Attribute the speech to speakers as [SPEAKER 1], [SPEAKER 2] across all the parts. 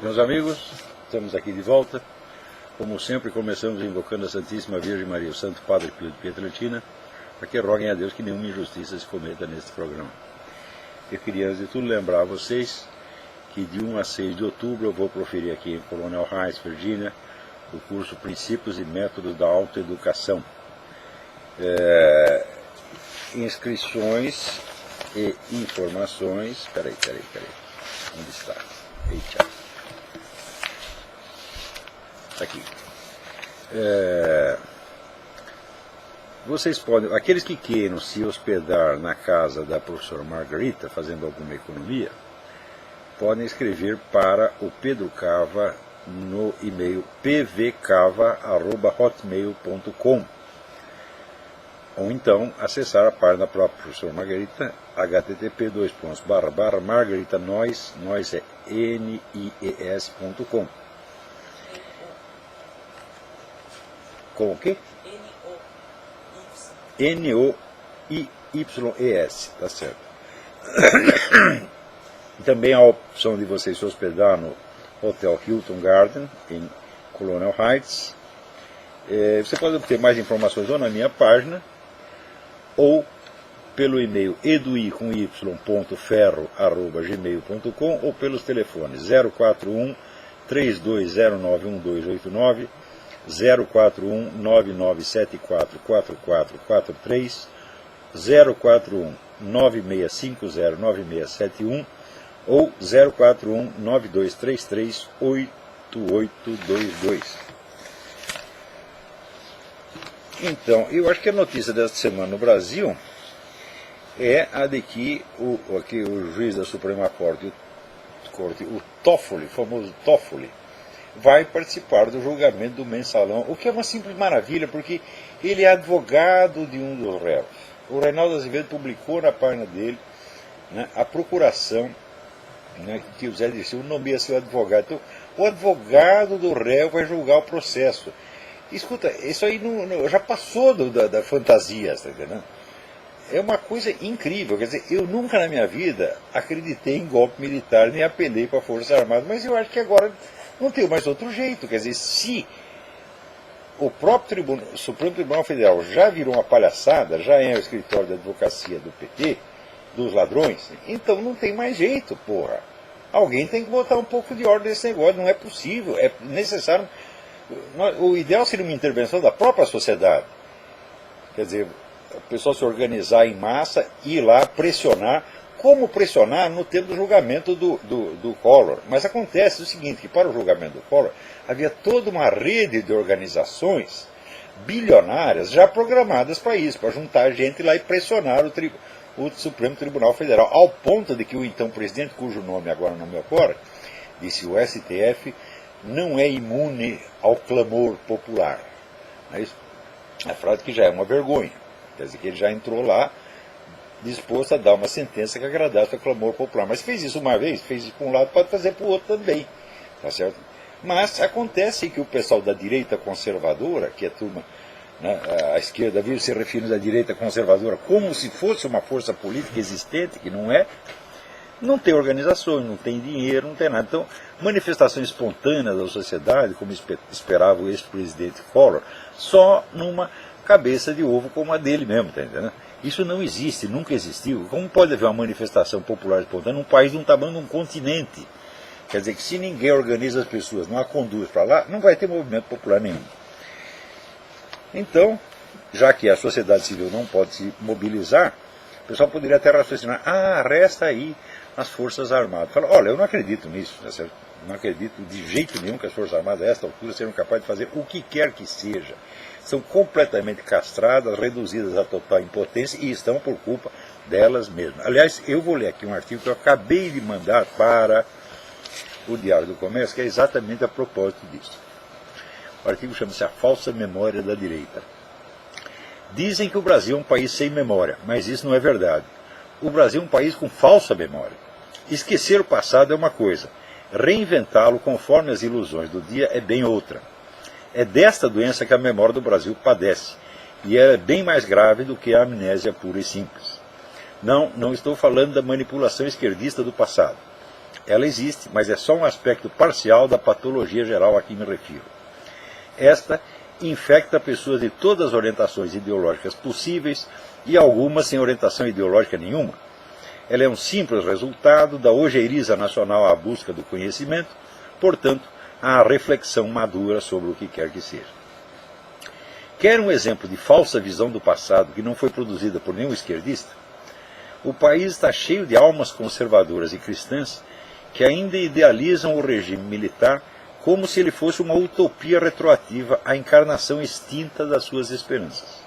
[SPEAKER 1] Meus amigos, estamos aqui de volta. Como sempre, começamos invocando a Santíssima Virgem Maria, o Santo Padre Pio de Pietrelcina, para que roguem a Deus que nenhuma injustiça se cometa neste programa. Eu queria, antes de tudo, lembrar a vocês que de 1 a 6 de outubro eu vou proferir aqui em Colonel Heights, Virgínia, o curso Princípios e Métodos da Autoeducação. Inscrições e informações... Peraí. Onde está? Eita. Está aqui. Vocês podem, aqueles que queiram se hospedar na casa da professora Margarita, fazendo alguma economia, podem escrever para o Pedro Cava no e-mail pvcava@hotmail.com, ou então acessar a página da própria professora Margarita, http://margaritanois, nós é nies.com. Com o quê? N-O-I-Y-E-S, tá certo. Também há a opção de você se hospedar no Hotel Hilton Garden, em Colonel Heights. Você pode obter mais informações ou na minha página, ou pelo e-mail edui.ferro@gmail.com, ou pelos telefones 041 32091289, 041 9974 4443, 041 9650 9671 ou 041 9233 8822. Então, eu acho que a notícia desta semana no Brasil é a de que o juiz da Suprema Corte, o Toffoli, o famoso Toffoli, vai participar do julgamento do mensalão, o que é uma simples maravilha, porque ele é advogado de um dos réus. O Reinaldo Azevedo publicou na página dele, né, a procuração, né, que o Zé Dirceu nomeia seu advogado. Então, o advogado do réu vai julgar o processo. Escuta, isso aí já passou da fantasia, tá entendendo? É uma coisa incrível. Quer dizer, eu nunca na minha vida acreditei em golpe militar, nem apelei para a Força Armada, mas eu acho que agora não tem mais outro jeito. Quer dizer, se o próprio Supremo Tribunal Federal já virou uma palhaçada, já é o escritório da advocacia do PT, dos ladrões, então não tem mais jeito, porra. Alguém tem que botar um pouco de ordem nesse negócio, não é possível, é necessário. O ideal seria uma intervenção da própria sociedade. Quer dizer, o pessoal se organizar em massa, ir lá pressionar, como pressionar no tempo do julgamento do Collor. Mas acontece o seguinte, que para o julgamento do Collor havia toda uma rede de organizações bilionárias já programadas para isso, para juntar gente lá e pressionar o Supremo Tribunal Federal, ao ponto de que o então presidente, cujo nome agora não me ocorre, disse: o STF não é imune ao clamor popular. É isso? A frase que já é uma vergonha. Quer dizer que ele já entrou lá disposto a dar uma sentença que agradasse ao clamor popular. Mas fez isso uma vez, fez isso para um lado, pode fazer para o outro também. Tá certo? Mas acontece que o pessoal da direita conservadora, que é a turma, né, a esquerda vive se referindo à direita conservadora como se fosse uma força política existente, que não é, não tem organizações, não tem dinheiro, não tem nada. Então, manifestações espontâneas da sociedade, como esperava o ex-presidente Collor, só numa cabeça de ovo como a dele mesmo, tá entendendo? Isso não existe, nunca existiu. Como pode haver uma manifestação popular espontânea num país de um tamanho de um continente? Quer dizer que se ninguém organiza as pessoas, não a conduz para lá, não vai ter movimento popular nenhum. Então, já que a sociedade civil não pode se mobilizar, o pessoal poderia até raciocinar: resta aí as Forças Armadas. Fala: olha, eu não acredito nisso, tá certo? Não acredito de jeito nenhum que as Forças Armadas, a esta altura, sejam capazes de fazer o que quer que seja. São completamente castradas, reduzidas à total impotência e estão por culpa delas mesmas. Aliás, eu vou ler aqui um artigo que eu acabei de mandar para o Diário do Comércio, que é exatamente a propósito disso. O artigo chama-se A Falsa Memória da Direita. Dizem que o Brasil é um país sem memória, mas isso não é verdade. O Brasil é um país com falsa memória. Esquecer o passado é uma coisa, reinventá-lo conforme as ilusões do dia é bem outra. É desta doença que a memória do Brasil padece, e é bem mais grave do que a amnésia pura e simples. Não estou falando da manipulação esquerdista do passado. Ela existe, mas é só um aspecto parcial da patologia geral a que me refiro. Esta infecta pessoas de todas as orientações ideológicas possíveis e algumas sem orientação ideológica nenhuma. Ela é um simples resultado da ojeiriza nacional à busca do conhecimento, portanto, à reflexão madura sobre o que quer que seja. Quer um exemplo de falsa visão do passado que não foi produzida por nenhum esquerdista? O país está cheio de almas conservadoras e cristãs que ainda idealizam o regime militar como se ele fosse uma utopia retroativa à encarnação extinta das suas esperanças.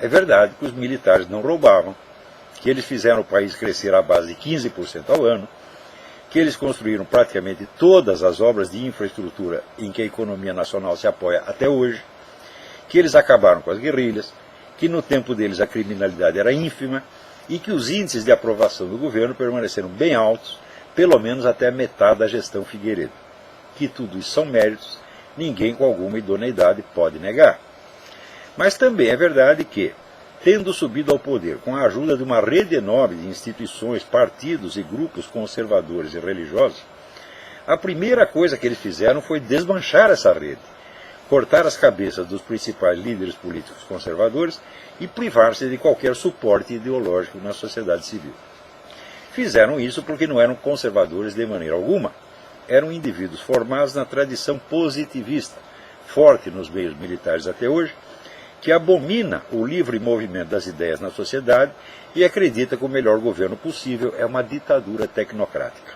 [SPEAKER 1] É verdade que os militares não roubavam, que eles fizeram o país crescer à base de 15% ao ano, que eles construíram praticamente todas as obras de infraestrutura em que a economia nacional se apoia até hoje, que eles acabaram com as guerrilhas, que no tempo deles a criminalidade era ínfima e que os índices de aprovação do governo permaneceram bem altos, pelo menos até a metade da gestão Figueiredo. Que tudo isso são méritos, ninguém com alguma idoneidade pode negar. Mas também é verdade que, tendo subido ao poder com a ajuda de uma rede enorme de instituições, partidos e grupos conservadores e religiosos, a primeira coisa que eles fizeram foi desmanchar essa rede, cortar as cabeças dos principais líderes políticos conservadores e privar-se de qualquer suporte ideológico na sociedade civil. Fizeram isso porque não eram conservadores de maneira alguma. Eram indivíduos formados na tradição positivista, forte nos meios militares até hoje, que abomina o livre movimento das ideias na sociedade e acredita que o melhor governo possível é uma ditadura tecnocrática.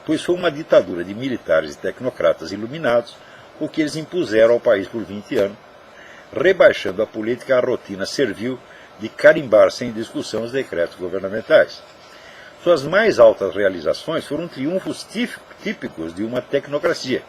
[SPEAKER 1] Pois foi uma ditadura de militares e tecnocratas iluminados o que eles impuseram ao país por 20 anos, rebaixando a política à rotina servil de carimbar sem discussão os decretos governamentais. Suas mais altas realizações foram triunfos típicos de uma tecnocracia.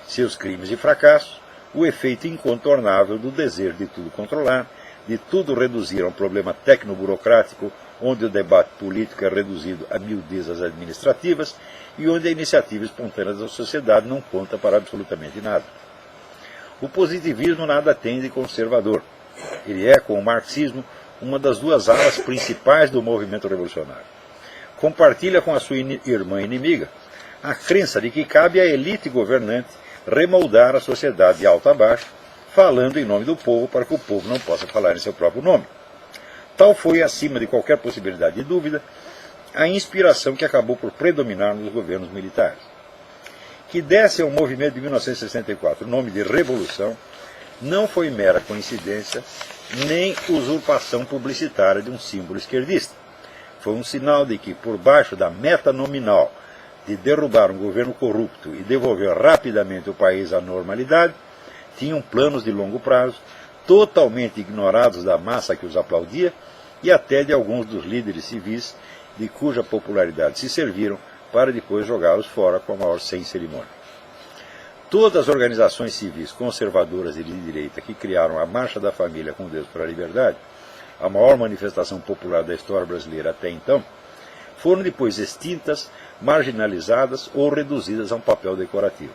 [SPEAKER 1] Seus crimes e fracassos, o efeito incontornável do desejo de tudo controlar, de tudo reduzir a um problema tecnoburocrático, onde o debate político é reduzido a miudezas administrativas e onde a iniciativa espontânea da sociedade não conta para absolutamente nada. O positivismo nada tem de conservador. Ele é, com o marxismo, uma das duas alas principais do movimento revolucionário. Compartilha com a sua irmã inimiga a crença de que cabe à elite governante remoldar a sociedade de alto a baixo, falando em nome do povo para que o povo não possa falar em seu próprio nome. Tal foi, acima de qualquer possibilidade de dúvida, a inspiração que acabou por predominar nos governos militares. Que desse ao movimento de 1964 o nome de Revolução não foi mera coincidência, nem usurpação publicitária de um símbolo esquerdista. Foi um sinal de que, por baixo da meta nominal de derrubar um governo corrupto e devolver rapidamente o país à normalidade, tinham planos de longo prazo, totalmente ignorados da massa que os aplaudia e até de alguns dos líderes civis de cuja popularidade se serviram para depois jogá-los fora com a maior sem cerimônia. Todas as organizações civis conservadoras e de direita que criaram a Marcha da Família com Deus para a Liberdade, a maior manifestação popular da história brasileira até então, foram depois extintas, marginalizadas ou reduzidas a um papel decorativo.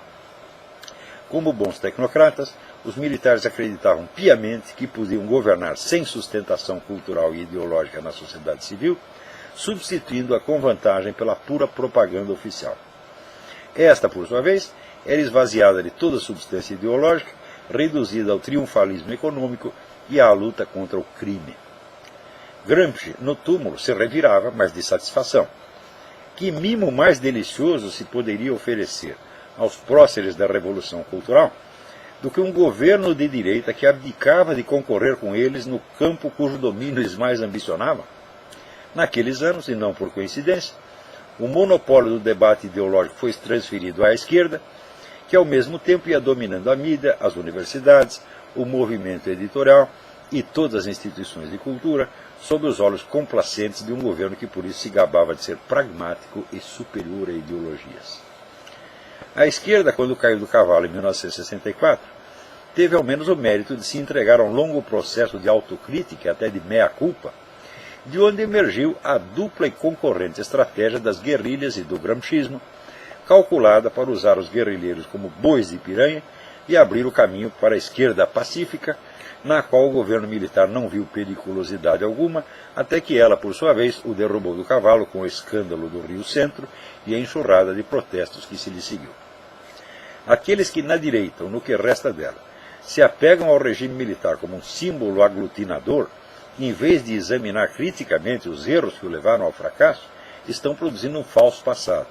[SPEAKER 1] Como bons tecnocratas, os militares acreditavam piamente que podiam governar sem sustentação cultural e ideológica na sociedade civil, substituindo-a com vantagem pela pura propaganda oficial. Esta, por sua vez, era esvaziada de toda substância ideológica, reduzida ao triunfalismo econômico e à luta contra o crime. Gramsci, no túmulo, se revirava, mas de satisfação. Que mimo mais delicioso se poderia oferecer aos próceres da Revolução Cultural do que um governo de direita que abdicava de concorrer com eles no campo cujo domínio eles mais ambicionavam? Naqueles anos, e não por coincidência, o monopólio do debate ideológico foi transferido à esquerda, que ao mesmo tempo ia dominando a mídia, as universidades, o movimento editorial e todas as instituições de cultura, sob os olhos complacentes de um governo que por isso se gabava de ser pragmático e superior a ideologias. A esquerda, quando caiu do cavalo em 1964, teve ao menos o mérito de se entregar a um longo processo de autocrítica, até de meia-culpa, de onde emergiu a dupla e concorrente estratégia das guerrilhas e do gramscismo, calculada para usar os guerrilheiros como bois de piranha, e abrir o caminho para a esquerda pacífica, na qual o governo militar não viu periculosidade alguma, até que ela, por sua vez, o derrubou do cavalo com o escândalo do Rio Centro e a enxurrada de protestos que se lhe seguiu. Aqueles que na direita, ou no que resta dela, se apegam ao regime militar como um símbolo aglutinador, em vez de examinar criticamente os erros que o levaram ao fracasso, estão produzindo um falso passado.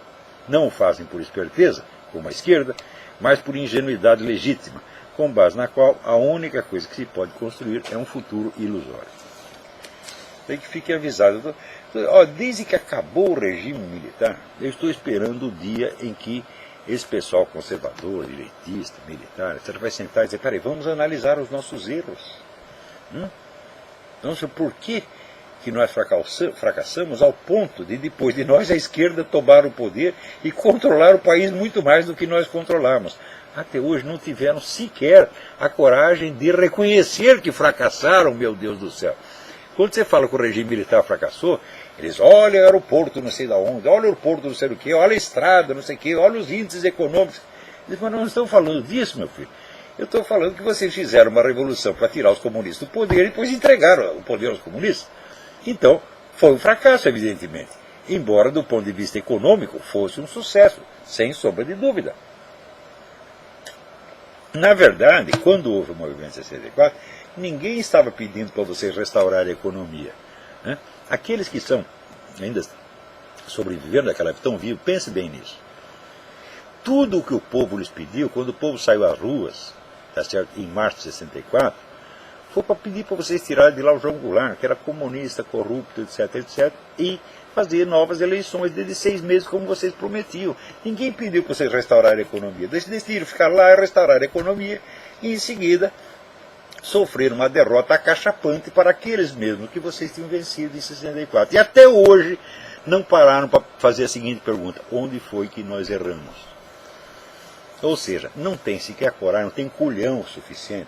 [SPEAKER 1] Não o fazem por esperteza, como a esquerda, mas por ingenuidade legítima, com base na qual a única coisa que se pode construir é um futuro ilusório. Tem que fique avisado. Desde que acabou o regime militar, eu estou esperando o dia em que esse pessoal conservador, direitista, militar, etc., vai sentar e dizer, peraí, vamos analisar os nossos erros. Então, por que nós fracassamos ao ponto de, depois de nós, a esquerda tomar o poder e controlar o país muito mais do que nós controlamos? Até hoje não tiveram sequer a coragem de reconhecer que fracassaram, meu Deus do céu. Quando você fala que o regime militar fracassou, eles olham o aeroporto não sei de onde, olha o aeroporto não sei do que, olha a estrada não sei o que, olha os índices econômicos. Eles falam, não estão falando disso, meu filho. Eu estou falando que vocês fizeram uma revolução para tirar os comunistas do poder e depois entregaram o poder aos comunistas. Então, foi um fracasso, evidentemente. Embora, do ponto de vista econômico, fosse um sucesso, sem sombra de dúvida. Na verdade, quando houve o movimento 64, ninguém estava pedindo para vocês restaurar a economia. Aqueles que estão ainda sobrevivendo naquela época, estão vivos, pense bem nisso. Tudo o que o povo lhes pediu, quando o povo saiu às ruas, tá certo, em março de 64, foi para pedir para vocês tirarem de lá o João Goulart, que era comunista, corrupto, etc., etc., e fazer novas eleições desde 6 meses, como vocês prometiam. Ninguém pediu para vocês restaurarem a economia. Eles decidiram ficar lá e restaurar a economia, e em seguida sofreram uma derrota acachapante para aqueles mesmos que vocês tinham vencido em 64. E até hoje não pararam para fazer a seguinte pergunta: onde foi que nós erramos? Ou seja, não tem sequer coragem, não tem culhão suficiente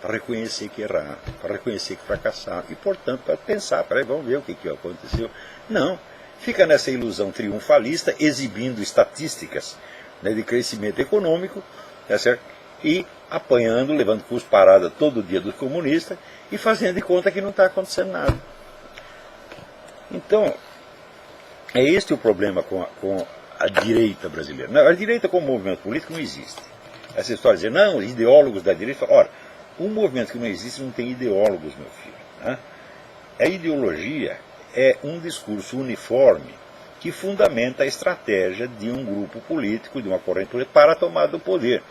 [SPEAKER 1] para reconhecer que erraram, para reconhecer que fracassaram, e, portanto, para pensar, peraí, vamos ver o que aconteceu. Não, fica nessa ilusão triunfalista, exibindo estatísticas, né, de crescimento econômico, tá certo? E apanhando, levando cusparada todo dia dos comunistas, e fazendo de conta que não está acontecendo nada. Então, é este o problema com a direita brasileira. Não, a direita como movimento político não existe. Essa história de dizer, não, ideólogos da direita, ora, um movimento que não existe não tem ideólogos, meu filho. Né? A ideologia é um discurso uniforme que fundamenta a estratégia de um grupo político, de uma corrente política, para a tomada do poder.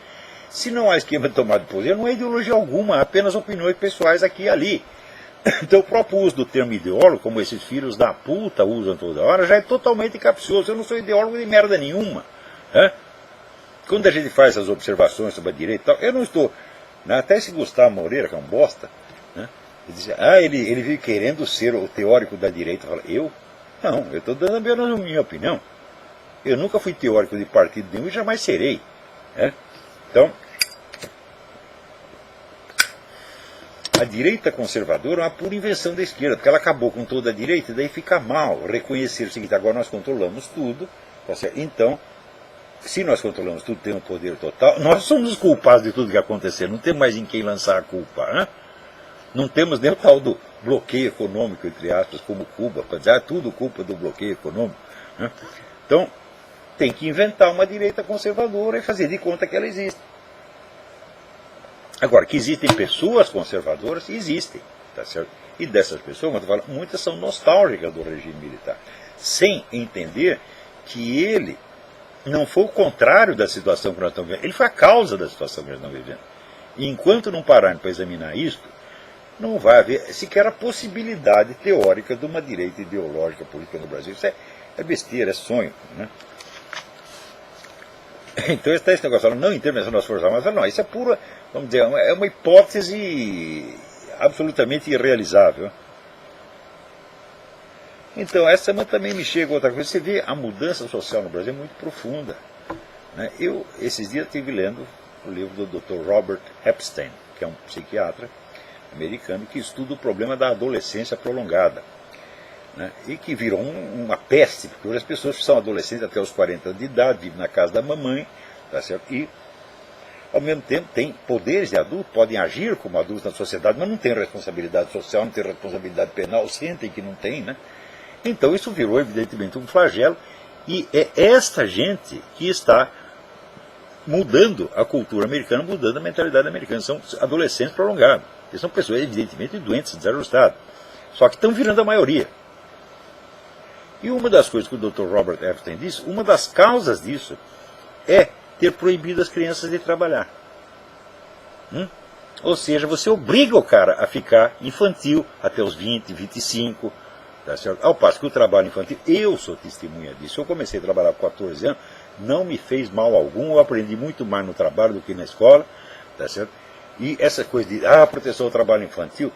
[SPEAKER 1] Se não há esquema de tomada do poder, não há ideologia alguma, há apenas opiniões pessoais aqui e ali. Então o próprio uso do termo ideólogo, como esses filhos da puta usam toda hora, já é totalmente capcioso. Eu não sou ideólogo de merda nenhuma. Né? Quando a gente faz essas observações sobre a direita e tal, eu não estou... Até esse Gustavo Moreira, que é um bosta, né? Ele diz, ele vive querendo ser o teórico da direita. Fala, eu? Não, eu estou dando apenas a minha opinião. Eu nunca fui teórico de partido nenhum e jamais serei. Né? Então, a direita conservadora é uma pura invenção da esquerda, porque ela acabou com toda a direita, e daí fica mal reconhecer o seguinte: agora nós controlamos tudo, tá certo? Então, se nós controlamos tudo, temos poder total, nós somos os culpados de tudo que aconteceu, não temos mais em quem lançar a culpa. Né? Não temos nem o tal do bloqueio econômico, entre aspas, como Cuba, para dizer, tudo culpa do bloqueio econômico. Né? Então, tem que inventar uma direita conservadora e fazer de conta que ela existe. Agora, que existem pessoas conservadoras, existem, tá certo? E dessas pessoas, muitas são nostálgicas do regime militar, sem entender que ele não foi o contrário da situação que nós estamos vivendo, ele foi a causa da situação que nós estamos vivendo. E enquanto não pararem para examinar isso, não vai haver sequer a possibilidade teórica de uma direita ideológica política no Brasil. Isso é besteira, é sonho. Né? Então está esse negócio, não intervenção das Forças Armadas, não, isso é pura, vamos dizer, é uma hipótese absolutamente irrealizável. Então, essa semana também me chega outra coisa. Você vê, a mudança social no Brasil é muito profunda. Né? Eu, esses dias, estive lendo o livro do Dr. Robert Epstein, que é um psiquiatra americano que estuda o problema da adolescência prolongada. Né? E que virou uma peste, porque hoje as pessoas que são adolescentes até os 40 anos de idade, vivem na casa da mamãe, tá certo? E ao mesmo tempo têm poderes de adulto, podem agir como adultos na sociedade, mas não têm responsabilidade social, não têm responsabilidade penal, sentem que não têm, né? Então isso virou evidentemente um flagelo, e é esta gente que está mudando a cultura americana, mudando a mentalidade americana. São adolescentes prolongados. Eles são pessoas evidentemente doentes, desajustadas. Só que estão virando a maioria. E uma das coisas que o Dr. Robert Epstein disse, uma das causas disso é ter proibido as crianças de trabalhar. Ou seja, você obriga o cara a ficar infantil até os 20, 25, tá certo? Ao passo que o trabalho infantil, eu sou testemunha disso. Eu comecei a trabalhar com 14 anos, não me fez mal algum, eu aprendi muito mais no trabalho do que na escola, tá certo? E essa coisa de proteção ao trabalho infantil,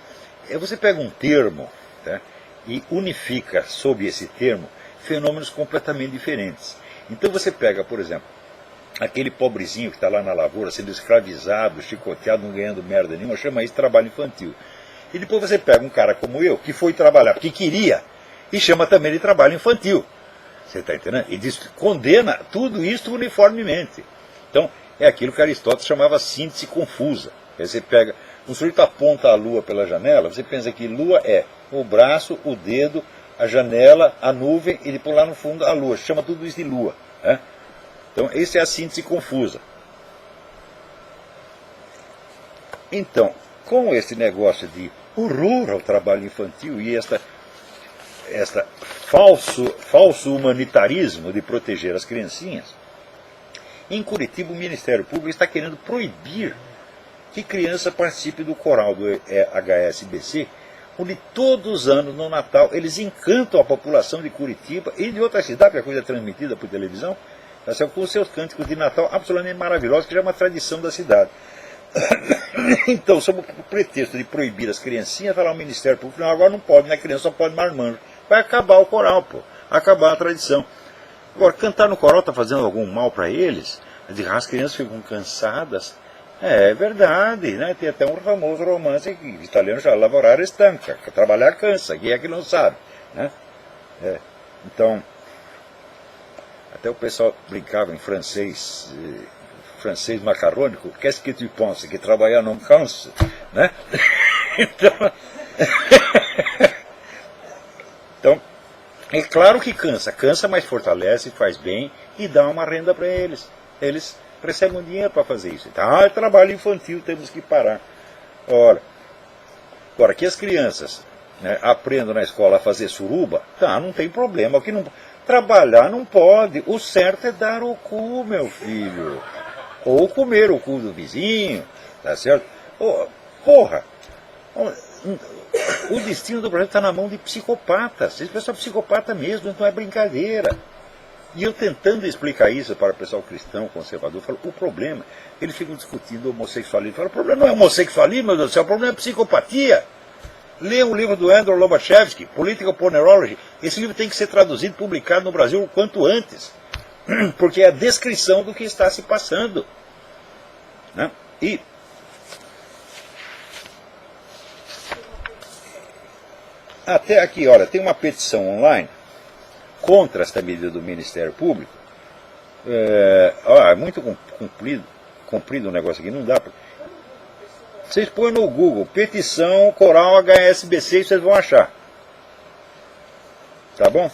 [SPEAKER 1] você pega um termo, tá, e unifica sob esse termo fenômenos completamente diferentes. Então você pega, por exemplo, aquele pobrezinho que está lá na lavoura sendo escravizado, chicoteado, não ganhando merda nenhuma, chama isso de trabalho infantil. E depois você pega um cara como eu, que foi trabalhar porque queria, e chama também de trabalho infantil. Você está entendendo? E diz, condena tudo isso uniformemente. Então, é aquilo que Aristóteles chamava síntese confusa. Aí você pega, um sujeito aponta a lua pela janela, você pensa que lua é o braço, o dedo, a janela, a nuvem, e depois lá no fundo a lua. Chama tudo isso de lua. Né? Então, essa é a síntese confusa. Então, com esse negócio de horror ao trabalho infantil e esta falso humanitarismo de proteger as criancinhas, em Curitiba o Ministério Público está querendo proibir que criança participe do coral do HSBC, onde todos os anos no Natal eles encantam a população de Curitiba e de outras cidades, porque a coisa é transmitida por televisão, com os seus cânticos de Natal absolutamente maravilhosos, que já é uma tradição da cidade. Então, sob o pretexto de proibir as criancinhas, vai lá o Ministério Público, não, agora não pode, né? A criança só pode marmanjo. Vai acabar o coral, pô, acabar a tradição. Agora, cantar no coral está fazendo algum mal para eles? As crianças ficam cansadas. É verdade, né? Tem até um famoso romance que o italiano já lavorare estanca, trabalhar cansa, quem é que não sabe, né? Então, até o pessoal brincava em francês macarrônico, qu'est-ce que tu penses, que trabalhar não cansa, né? Então, é claro que cansa, mas fortalece, faz bem e dá uma renda para eles. Eles recebem um dinheiro para fazer isso. Então, é trabalho infantil, temos que parar. Agora, que as crianças, né, aprendam na escola a fazer suruba, não tem problema. Que não, trabalhar não pode. O certo é dar o cu, meu filho. Ou comer o cu do vizinho, tá certo? Porra! O destino do Brasil está na mão de psicopatas. Esse pessoal é psicopata mesmo, não é brincadeira. E eu tentando explicar isso para o pessoal cristão, conservador, eu falo, o problema, eles ficam discutindo homossexualismo. Eu falo, o problema não é homossexualismo, meu Deus do céu, o problema é psicopatia. Leia o livro do Andrew Lobachevsky, Political Ponerology. Esse livro tem que ser traduzido e publicado no Brasil o quanto antes. Porque é a descrição do que está se passando. Né? E até aqui, olha, tem uma petição online contra esta medida do Ministério Público. É muito comprido o negócio aqui, não dá para... Vocês põem no Google, petição coral HSBC, e vocês vão achar. Tá bom?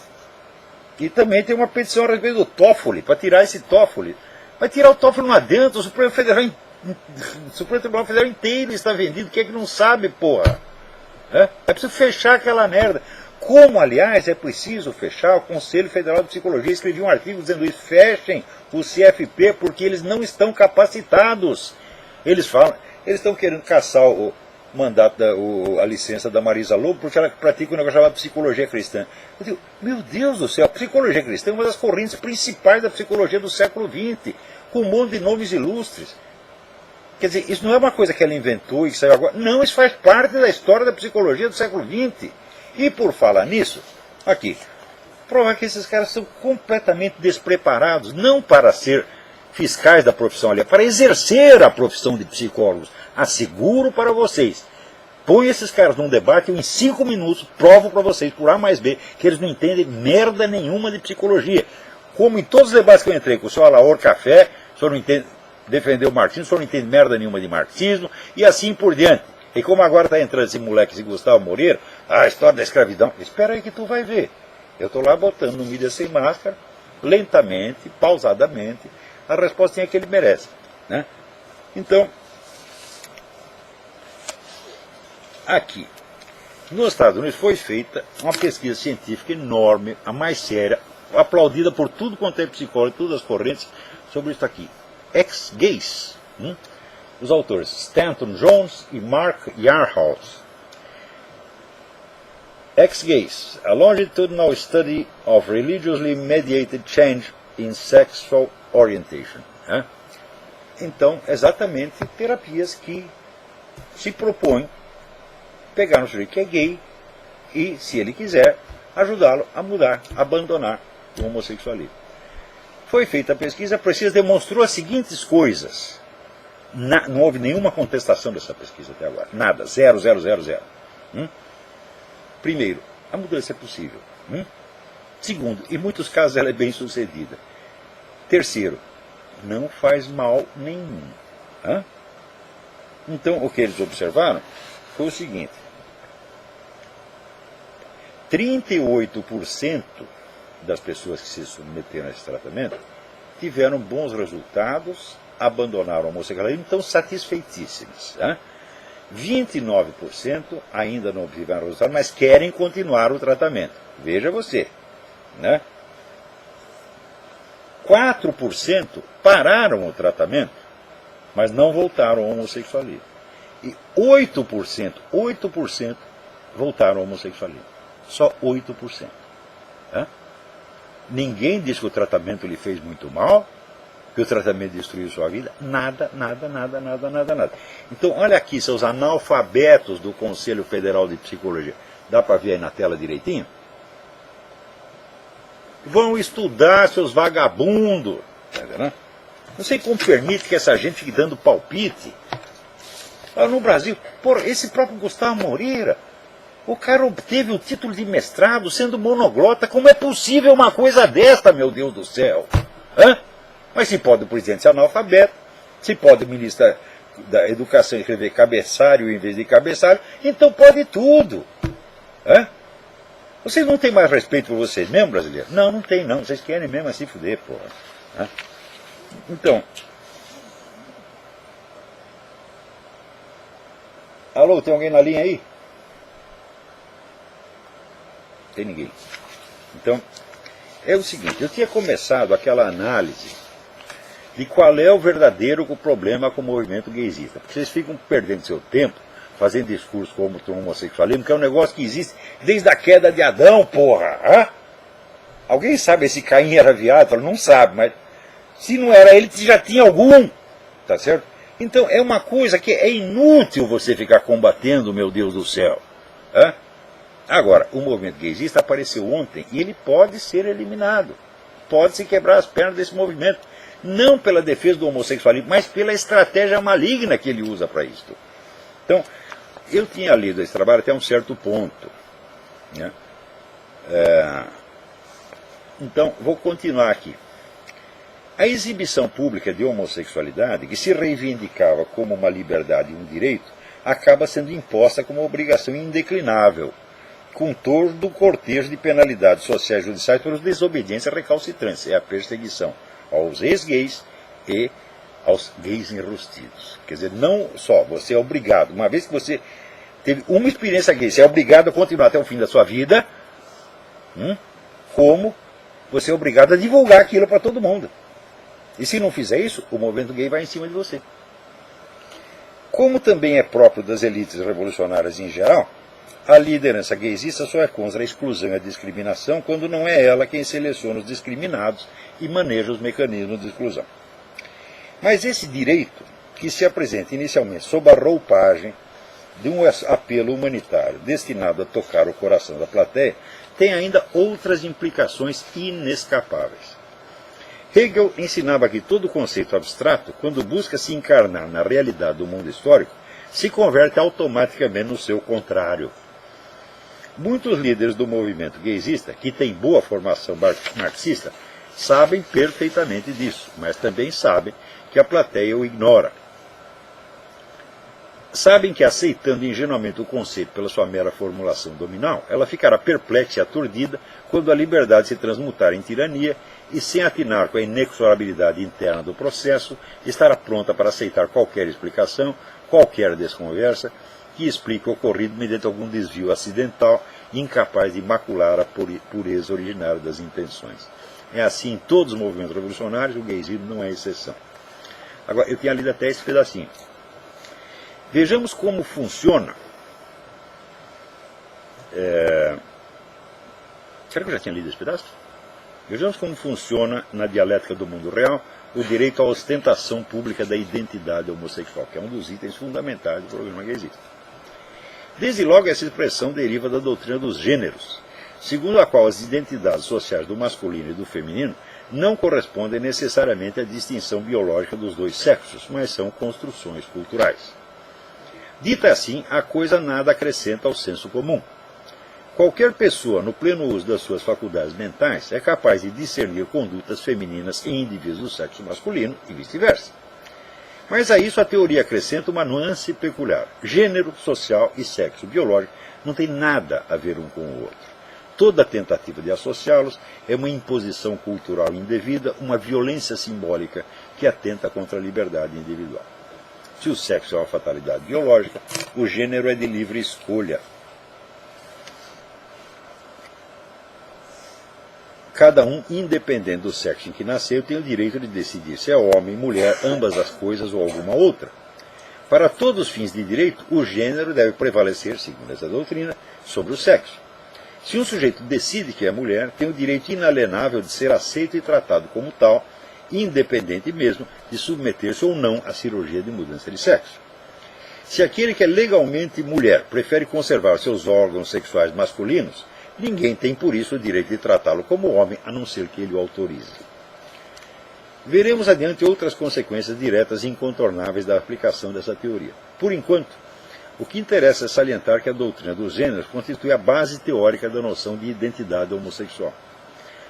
[SPEAKER 1] E também tem uma petição a respeito do Toffoli, para tirar esse Toffoli. Vai tirar o Toffoli lá dentro, o Supremo Tribunal Federal inteiro está vendido, quem é que não sabe, porra? É preciso fechar aquela merda. Como, aliás, é preciso fechar o Conselho Federal de Psicologia. Escrevi um artigo dizendo isso. Fechem o CFP porque eles não estão capacitados. Eles falam, eles estão querendo caçar o mandato, a licença da Marisa Lobo porque ela pratica um negócio chamado psicologia cristã. Eu digo, meu Deus do céu, a psicologia cristã é uma das correntes principais da psicologia do século XX, com um monte de nomes ilustres. Quer dizer, isso não é uma coisa que ela inventou e que saiu agora. Não, isso faz parte da história da psicologia do século XX. E por falar nisso, aqui, prova que esses caras são completamente despreparados, não para ser fiscais da profissão ali, para exercer a profissão de psicólogos. Asseguro para vocês. Põe esses caras num debate, eu em 5 minutos provo para vocês, por A mais B, que eles não entendem merda nenhuma de psicologia. Como em todos os debates que eu entrei com o senhor Alaor Café, o senhor não entende defender o marxismo, só não entende merda nenhuma de marxismo, e assim por diante. E como agora está entrando esse moleque, esse Gustavo Moreira, a história da escravidão, espera aí que tu vai ver. Eu estou lá botando no Mídia Sem Máscara, lentamente, pausadamente, a respostinha que ele merece. Né? Então, aqui, nos Estados Unidos foi feita uma pesquisa científica enorme, a mais séria, aplaudida por tudo quanto é psicólogo, todas as correntes, sobre isso aqui. Ex-gays. Os autores Stanton Jones e Mark Yarhouse. Ex-gays, a longitudinal study of religiously mediated change in sexual orientation. Então, exatamente terapias que se propõem pegar um sujeito que é gay e, se ele quiser, ajudá-lo a mudar, a abandonar o homossexualismo. Foi feita a pesquisa, a pesquisa demonstrou as seguintes coisas. Não houve nenhuma contestação dessa pesquisa até agora. Nada. 0, 0, 0, 0. Primeiro, a mudança é possível. Segundo, em muitos casos ela é bem sucedida. Terceiro, não faz mal nenhum. Então, o que eles observaram foi o seguinte. 38% das pessoas que se submeteram a esse tratamento tiveram bons resultados, abandonaram o homossexualismo, estão satisfeitíssimos. 29% ainda não obtiveram resultado, mas querem continuar o tratamento. Veja você. 4% pararam o tratamento, mas não voltaram ao homossexualismo. E 8% voltaram ao homossexualismo. Só 8%. Ninguém diz que o tratamento lhe fez muito mal, que o tratamento destruiu sua vida. Nada, nada, nada, nada, nada, nada. Então, olha aqui, seus analfabetos do Conselho Federal de Psicologia. Dá para ver aí na tela direitinho? Vão estudar, seus vagabundos. Não sei como permite que essa gente fique dando palpite. No Brasil, esse próprio Gustavo Moreira, o cara obteve o título de mestrado sendo monoglota. Como é possível uma coisa desta, meu Deus do céu? Mas se pode o presidente ser analfabeto, se pode o ministro da Educação escrever cabeçalho em vez de cabeçalho, então pode tudo. Vocês não têm mais respeito por vocês mesmo, brasileiros? Não, não tem não. Vocês querem mesmo se fuder, porra. Então, alô, tem alguém na linha aí? Tem ninguém. Então, é o seguinte, eu tinha começado aquela análise de qual é o verdadeiro problema com o movimento gaysista. Porque vocês ficam perdendo seu tempo fazendo discurso como o homossexualismo, que é um negócio que existe desde a queda de Adão, porra. Alguém sabe se Caim era viado? Não sabe, mas se não era ele, já tinha algum. Tá certo? Então é uma coisa que é inútil você ficar combatendo, meu Deus do céu. Agora, o movimento gaysista apareceu ontem e ele pode ser eliminado. Pode-se quebrar as pernas desse movimento. Não pela defesa do homossexualismo, mas pela estratégia maligna que ele usa para isso. Então, eu tinha lido esse trabalho até um certo ponto. Então, vou continuar aqui. A exibição pública de homossexualidade, que se reivindicava como uma liberdade e um direito, acaba sendo imposta como uma obrigação indeclinável, com todo o cortejo de penalidades sociais e judiciais pelos desobediências recalcitrantes. É a perseguição aos ex-gays e aos gays enrustidos. Quer dizer, não só você é obrigado, uma vez que você teve uma experiência gay, você é obrigado a continuar até o fim da sua vida, como você é obrigado a divulgar aquilo para todo mundo. E se não fizer isso, o movimento gay vai em cima de você. Como também é próprio das elites revolucionárias em geral, a liderança gaysista só é contra a exclusão e a discriminação quando não é ela quem seleciona os discriminados e maneja os mecanismos de exclusão. Mas esse direito, que se apresenta inicialmente sob a roupagem de um apelo humanitário destinado a tocar o coração da plateia, tem ainda outras implicações inescapáveis. Hegel ensinava que todo conceito abstrato, quando busca se encarnar na realidade do mundo histórico, se converte automaticamente no seu contrário. Muitos líderes do movimento gaysista, que têm boa formação marxista, sabem perfeitamente disso, mas também sabem que a plateia o ignora. Sabem que, aceitando ingenuamente o conceito pela sua mera formulação dominal, ela ficará perplexa e aturdida quando a liberdade se transmutar em tirania e, sem atinar com a inexorabilidade interna do processo, estará pronta para aceitar qualquer explicação, qualquer desconversa, que explique o ocorrido mediante algum desvio acidental, incapaz de macular a pureza originária das intenções. É assim em todos os movimentos revolucionários, o gaysismo não é exceção. Agora, eu tinha lido até esse pedacinho. Vejamos como funciona. Será que eu já tinha lido esse pedaço? Vejamos como funciona na dialética do mundo real o direito à ostentação pública da identidade homossexual, que é um dos itens fundamentais do programa gaysista. Desde logo, essa expressão deriva da doutrina dos gêneros, segundo a qual as identidades sociais do masculino e do feminino não correspondem necessariamente à distinção biológica dos dois sexos, mas são construções culturais. Dita assim, a coisa nada acrescenta ao senso comum. Qualquer pessoa, no pleno uso das suas faculdades mentais, é capaz de discernir condutas femininas em indivíduos do sexo masculino e vice-versa. Mas a isso a teoria acrescenta uma nuance peculiar. Gênero, social e sexo biológico não tem nada a ver um com o outro. Toda tentativa de associá-los é uma imposição cultural indevida, uma violência simbólica que atenta contra a liberdade individual. Se o sexo é uma fatalidade biológica, o gênero é de livre escolha. Cada um, independente do sexo em que nasceu, tem o direito de decidir se é homem, mulher, ambas as coisas ou alguma outra. Para todos os fins de direito, o gênero deve prevalecer, segundo essa doutrina, sobre o sexo. Se um sujeito decide que é mulher, tem o direito inalienável de ser aceito e tratado como tal, independente mesmo de submeter-se ou não à cirurgia de mudança de sexo. Se aquele que é legalmente mulher prefere conservar seus órgãos sexuais masculinos, ninguém tem por isso o direito de tratá-lo como homem, a não ser que ele o autorize. Veremos adiante outras consequências diretas e incontornáveis da aplicação dessa teoria. Por enquanto, o que interessa é salientar que a doutrina dos gêneros constitui a base teórica da noção de identidade homossexual.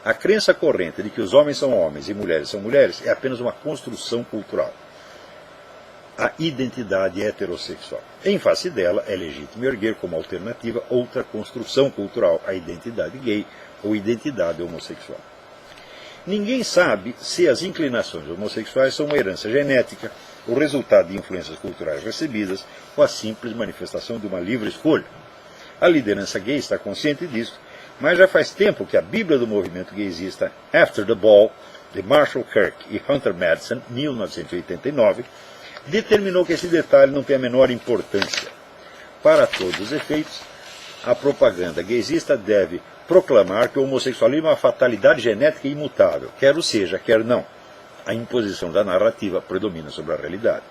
[SPEAKER 1] A crença corrente de que os homens são homens e mulheres são mulheres é apenas uma construção cultural. A identidade heterossexual. Em face dela, é legítimo erguer como alternativa outra construção cultural, a identidade gay ou identidade homossexual. Ninguém sabe se as inclinações homossexuais são uma herança genética, o resultado de influências culturais recebidas ou a simples manifestação de uma livre escolha. A liderança gay está consciente disso, mas já faz tempo que a Bíblia do movimento gaysista After the Ball, de Marshall Kirk e Hunter Madsen, 1989, determinou que esse detalhe não tem a menor importância. Para todos os efeitos, a propaganda gaysista deve proclamar que o homossexualismo é uma fatalidade genética imutável, quer o seja, quer não. A imposição da narrativa predomina sobre a realidade.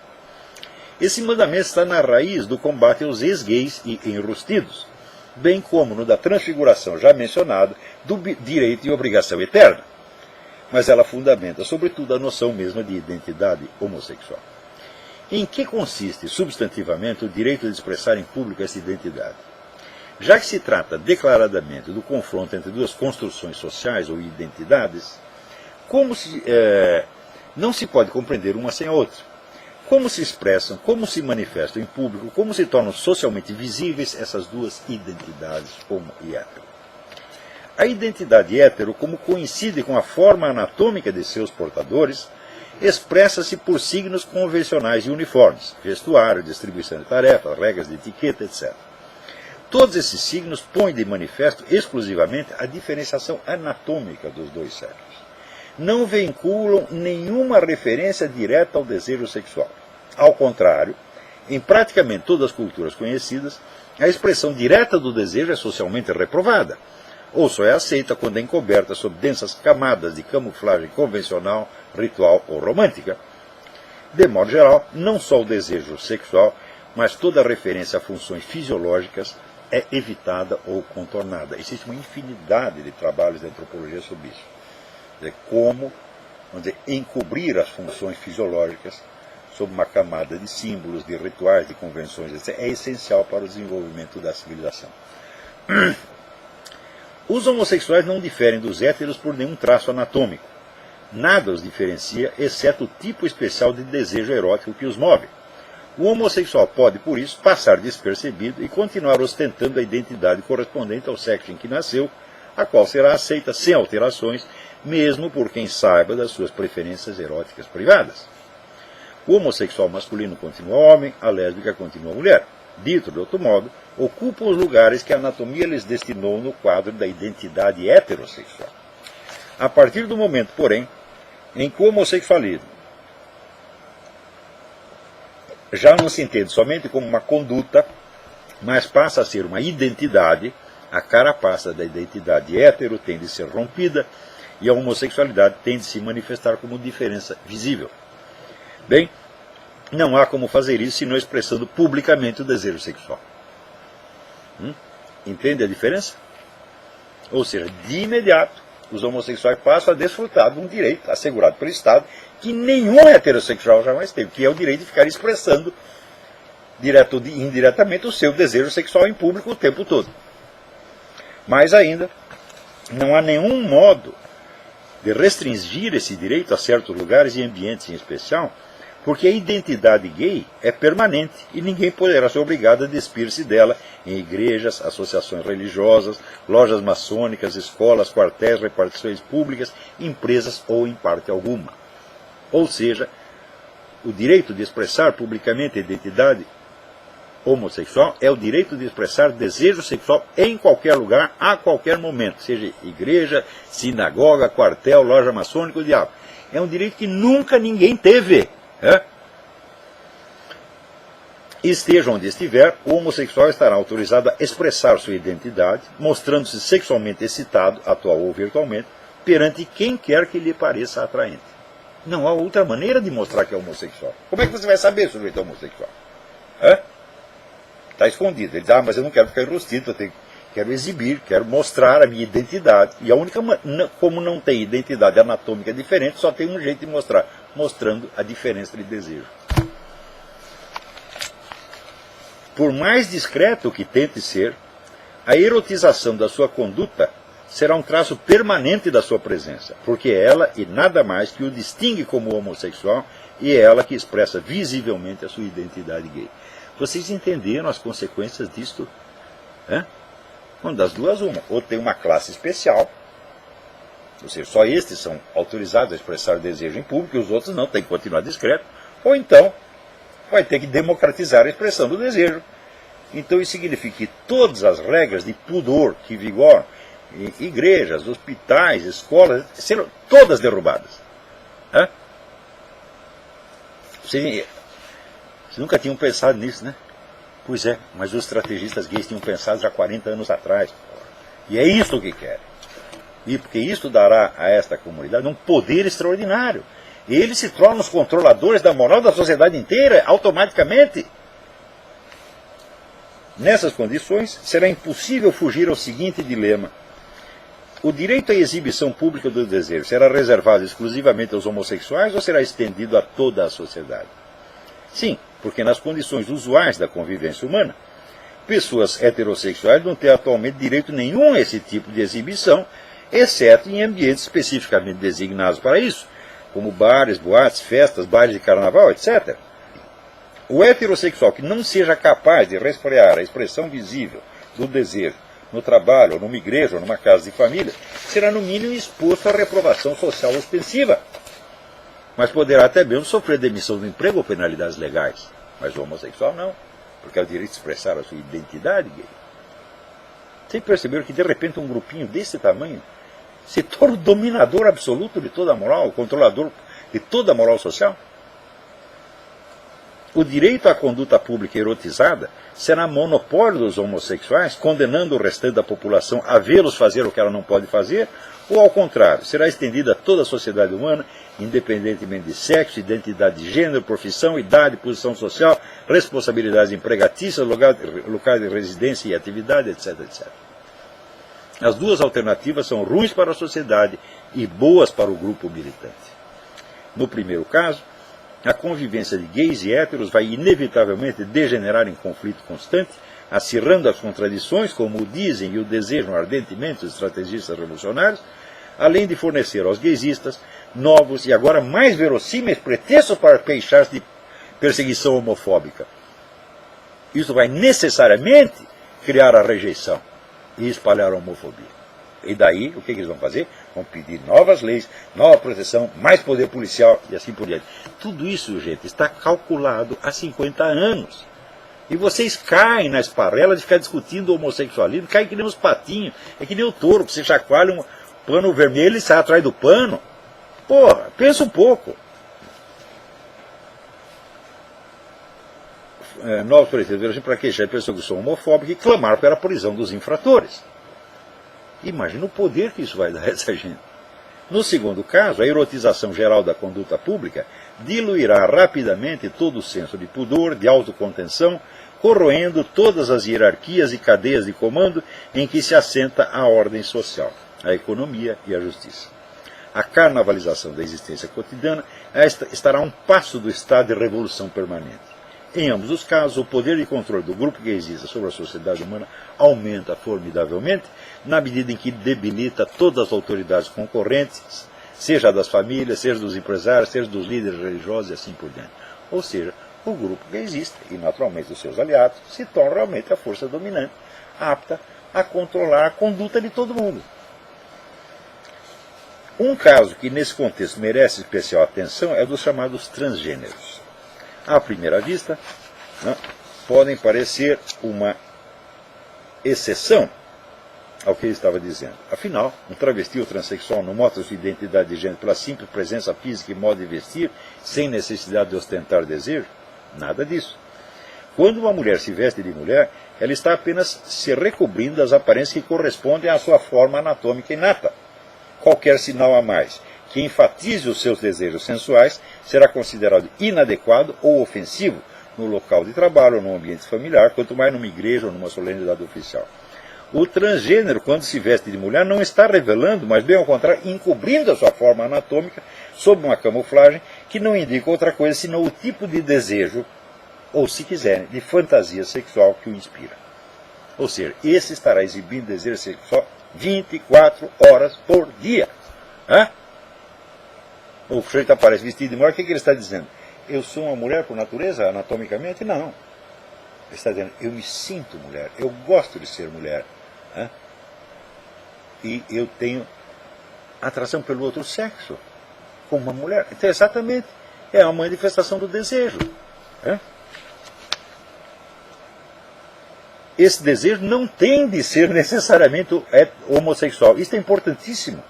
[SPEAKER 1] Esse mandamento está na raiz do combate aos ex-gays e enrustidos, bem como no da transfiguração já mencionada do direito e obrigação eterna. Mas ela fundamenta, sobretudo, a noção mesma de identidade homossexual. Em que consiste, substantivamente, o direito de expressar em público essa identidade? Já que se trata declaradamente do confronto entre duas construções sociais ou identidades, não se pode compreender uma sem a outra. Como se expressam, como se manifestam em público, como se tornam socialmente visíveis essas duas identidades, homo e hétero. A identidade hétero, como coincide com a forma anatômica de seus portadores, expressa-se por signos convencionais e uniformes, vestuário, distribuição de tarefas, regras de etiqueta, etc. Todos esses signos põem de manifesto exclusivamente a diferenciação anatômica dos dois sexos. Não vinculam nenhuma referência direta ao desejo sexual. Ao contrário, em praticamente todas as culturas conhecidas, a expressão direta do desejo é socialmente reprovada, ou só é aceita quando é encoberta sob densas camadas de camuflagem convencional, ritual ou romântica. De modo geral, não só o desejo sexual, mas toda referência a funções fisiológicas é evitada ou contornada. Existe uma infinidade de trabalhos de antropologia sobre isso. Como encobrir as funções fisiológicas sob uma camada de símbolos, de rituais, de convenções, etc. É essencial para o desenvolvimento da civilização. Os homossexuais não diferem dos héteros por nenhum traço anatômico, nada os diferencia, exceto o tipo especial de desejo erótico que os move. O homossexual pode, por isso, passar despercebido e continuar ostentando a identidade correspondente ao sexo em que nasceu, a qual será aceita sem alterações, mesmo por quem saiba das suas preferências eróticas privadas. O homossexual masculino continua homem, a lésbica continua mulher. Dito de outro modo, ocupam os lugares que a anatomia lhes destinou no quadro da identidade heterossexual. A partir do momento, porém, em que o homossexualismo já não se entende somente como uma conduta, mas passa a ser uma identidade, a carapaça da identidade hétero tem de ser rompida e a homossexualidade tem de se manifestar como diferença visível. Bem, não há como fazer isso senão expressando publicamente o desejo sexual. Entende a diferença? Ou seja, de imediato, os homossexuais passam a desfrutar de um direito assegurado pelo Estado que nenhum heterossexual jamais teve, que é o direito de ficar expressando, direto ou indiretamente, o seu desejo sexual em público o tempo todo. Mais ainda, não há nenhum modo de restringir esse direito a certos lugares e ambientes em especial, porque a identidade gay é permanente e ninguém poderá ser obrigado a despir-se dela em igrejas, associações religiosas, lojas maçônicas, escolas, quartéis, repartições públicas, empresas ou em parte alguma. Ou seja, o direito de expressar publicamente a identidade homossexual é o direito de expressar desejo sexual em qualquer lugar, a qualquer momento, seja igreja, sinagoga, quartel, loja maçônica, o diabo. É um direito que nunca ninguém teve. Esteja onde estiver, o homossexual estará autorizado a expressar sua identidade, mostrando-se sexualmente excitado, atual ou virtualmente, perante quem quer que lhe pareça atraente. Não há outra maneira de mostrar que é homossexual. Como é que você vai saber se o sujeito é homossexual? Está escondido. Ele diz, mas eu não quero ficar enrustido, quero exibir, quero mostrar a minha identidade. E a única, como não tem identidade anatômica diferente, só tem um jeito de mostrar, mostrando a diferença de desejo. Por mais discreto que tente ser, a erotização da sua conduta será um traço permanente da sua presença, porque é ela e nada mais que o distingue como homossexual e é ela que expressa visivelmente a sua identidade gay. Vocês entenderam as consequências disto? Bom, das duas, uma. Ou tem uma classe especial, ou seja, só estes são autorizados a expressar desejo em público e os outros não, tem que continuar discreto. Ou então, vai ter que democratizar a expressão do desejo. Então isso significa que todas as regras de pudor que vigoram em igrejas, hospitais, escolas, serão todas derrubadas. Vocês nunca tinham pensado nisso, né? Pois é, mas os estrategistas gays tinham pensado já 40 anos atrás. E é isso que querem. E porque isso dará a esta comunidade um poder extraordinário. Eles se tornam os controladores da moral da sociedade inteira, automaticamente. Nessas condições, será impossível fugir ao seguinte dilema. O direito à exibição pública do desejo será reservado exclusivamente aos homossexuais ou será estendido a toda a sociedade? Sim, porque nas condições usuais da convivência humana, pessoas heterossexuais não têm atualmente direito nenhum a esse tipo de exibição, exceto em ambientes especificamente designados para isso, como bares, boates, festas, bailes de carnaval, etc. O heterossexual que não seja capaz de resfriar a expressão visível do desejo no trabalho, ou numa igreja, ou numa casa de família, será no mínimo exposto à reprovação social ostensiva. Mas poderá até mesmo sofrer demissão do emprego ou penalidades legais. Mas o homossexual não, porque é o direito de expressar a sua identidade gay. Vocês perceberam que de repente um grupinho desse tamanho se torna o dominador absoluto de toda a moral, o controlador de toda a moral social? O direito à conduta pública erotizada será monopólio dos homossexuais, condenando o restante da população a vê-los fazer o que ela não pode fazer, ou ao contrário, será estendida a toda a sociedade humana, independentemente de sexo, identidade de gênero, profissão, idade, posição social, responsabilidades empregatícias, locais de residência e atividade, etc, etc. As duas alternativas são ruins para a sociedade e boas para o grupo militante. No primeiro caso, a convivência de gays e héteros vai inevitavelmente degenerar em conflito constante, acirrando as contradições, como o dizem e o desejam ardentemente os estrategistas revolucionários, além de fornecer aos gaysistas novos e agora mais verossímeis pretextos para queixar-se de perseguição homofóbica. Isso vai necessariamente criar a rejeição e espalhar a homofobia. E daí, o que eles vão fazer? Vão pedir novas leis, nova proteção, mais poder policial e assim por diante. Tudo isso, gente, está calculado há 50 anos. E vocês caem na esparrela de ficar discutindo o homossexualismo, caem que nem os patinhos, é que nem o touro, que você chacoalha um pano vermelho e sai atrás do pano. Porra, pensa um pouco. Novos pretextos para queixar de perseguição homofóbica e clamar pela prisão dos infratores. Imagina o poder que isso vai dar a essa gente. No segundo caso, a erotização geral da conduta pública diluirá rapidamente todo o senso de pudor, de autocontenção, corroendo todas as hierarquias e cadeias de comando em que se assenta a ordem social, a economia e a justiça. A carnavalização da existência cotidiana estará a um passo do estado de revolução permanente. Em ambos os casos, o poder de controle do grupo que existe sobre a sociedade humana aumenta formidavelmente, na medida em que debilita todas as autoridades concorrentes, seja das famílias, seja dos empresários, seja dos líderes religiosos e assim por diante. Ou seja, o grupo que existe, e naturalmente os seus aliados, se torna realmente a força dominante, apta a controlar a conduta de todo mundo. Um caso que nesse contexto merece especial atenção é dos chamados transgêneros. À primeira vista, podem parecer uma exceção ao que ele estava dizendo. Afinal, um travesti ou transexual não mostra sua identidade de gênero pela simples presença física e modo de vestir, sem necessidade de ostentar desejo? Nada disso. Quando uma mulher se veste de mulher, ela está apenas se recobrindo das aparências que correspondem à sua forma anatômica inata. Qualquer sinal a mais que enfatize os seus desejos sensuais será considerado inadequado ou ofensivo no local de trabalho ou no ambiente familiar, quanto mais numa igreja ou numa solenidade oficial. O transgênero, quando se veste de mulher, não está revelando, mas bem ao contrário, encobrindo a sua forma anatômica sob uma camuflagem que não indica outra coisa senão o tipo de desejo, ou se quiserem, de fantasia sexual que o inspira. Ou seja, esse estará exibindo desejo sexual 24 horas por dia. O sujeito aparece vestido de mulher, o que ele está dizendo? Eu sou uma mulher por natureza, anatomicamente? Não. Ele está dizendo, eu me sinto mulher, eu gosto de ser mulher. E eu tenho atração pelo outro sexo, como uma mulher. Então, exatamente, é uma manifestação do desejo. Esse desejo não tem de ser necessariamente homossexual. Isso é importantíssimo.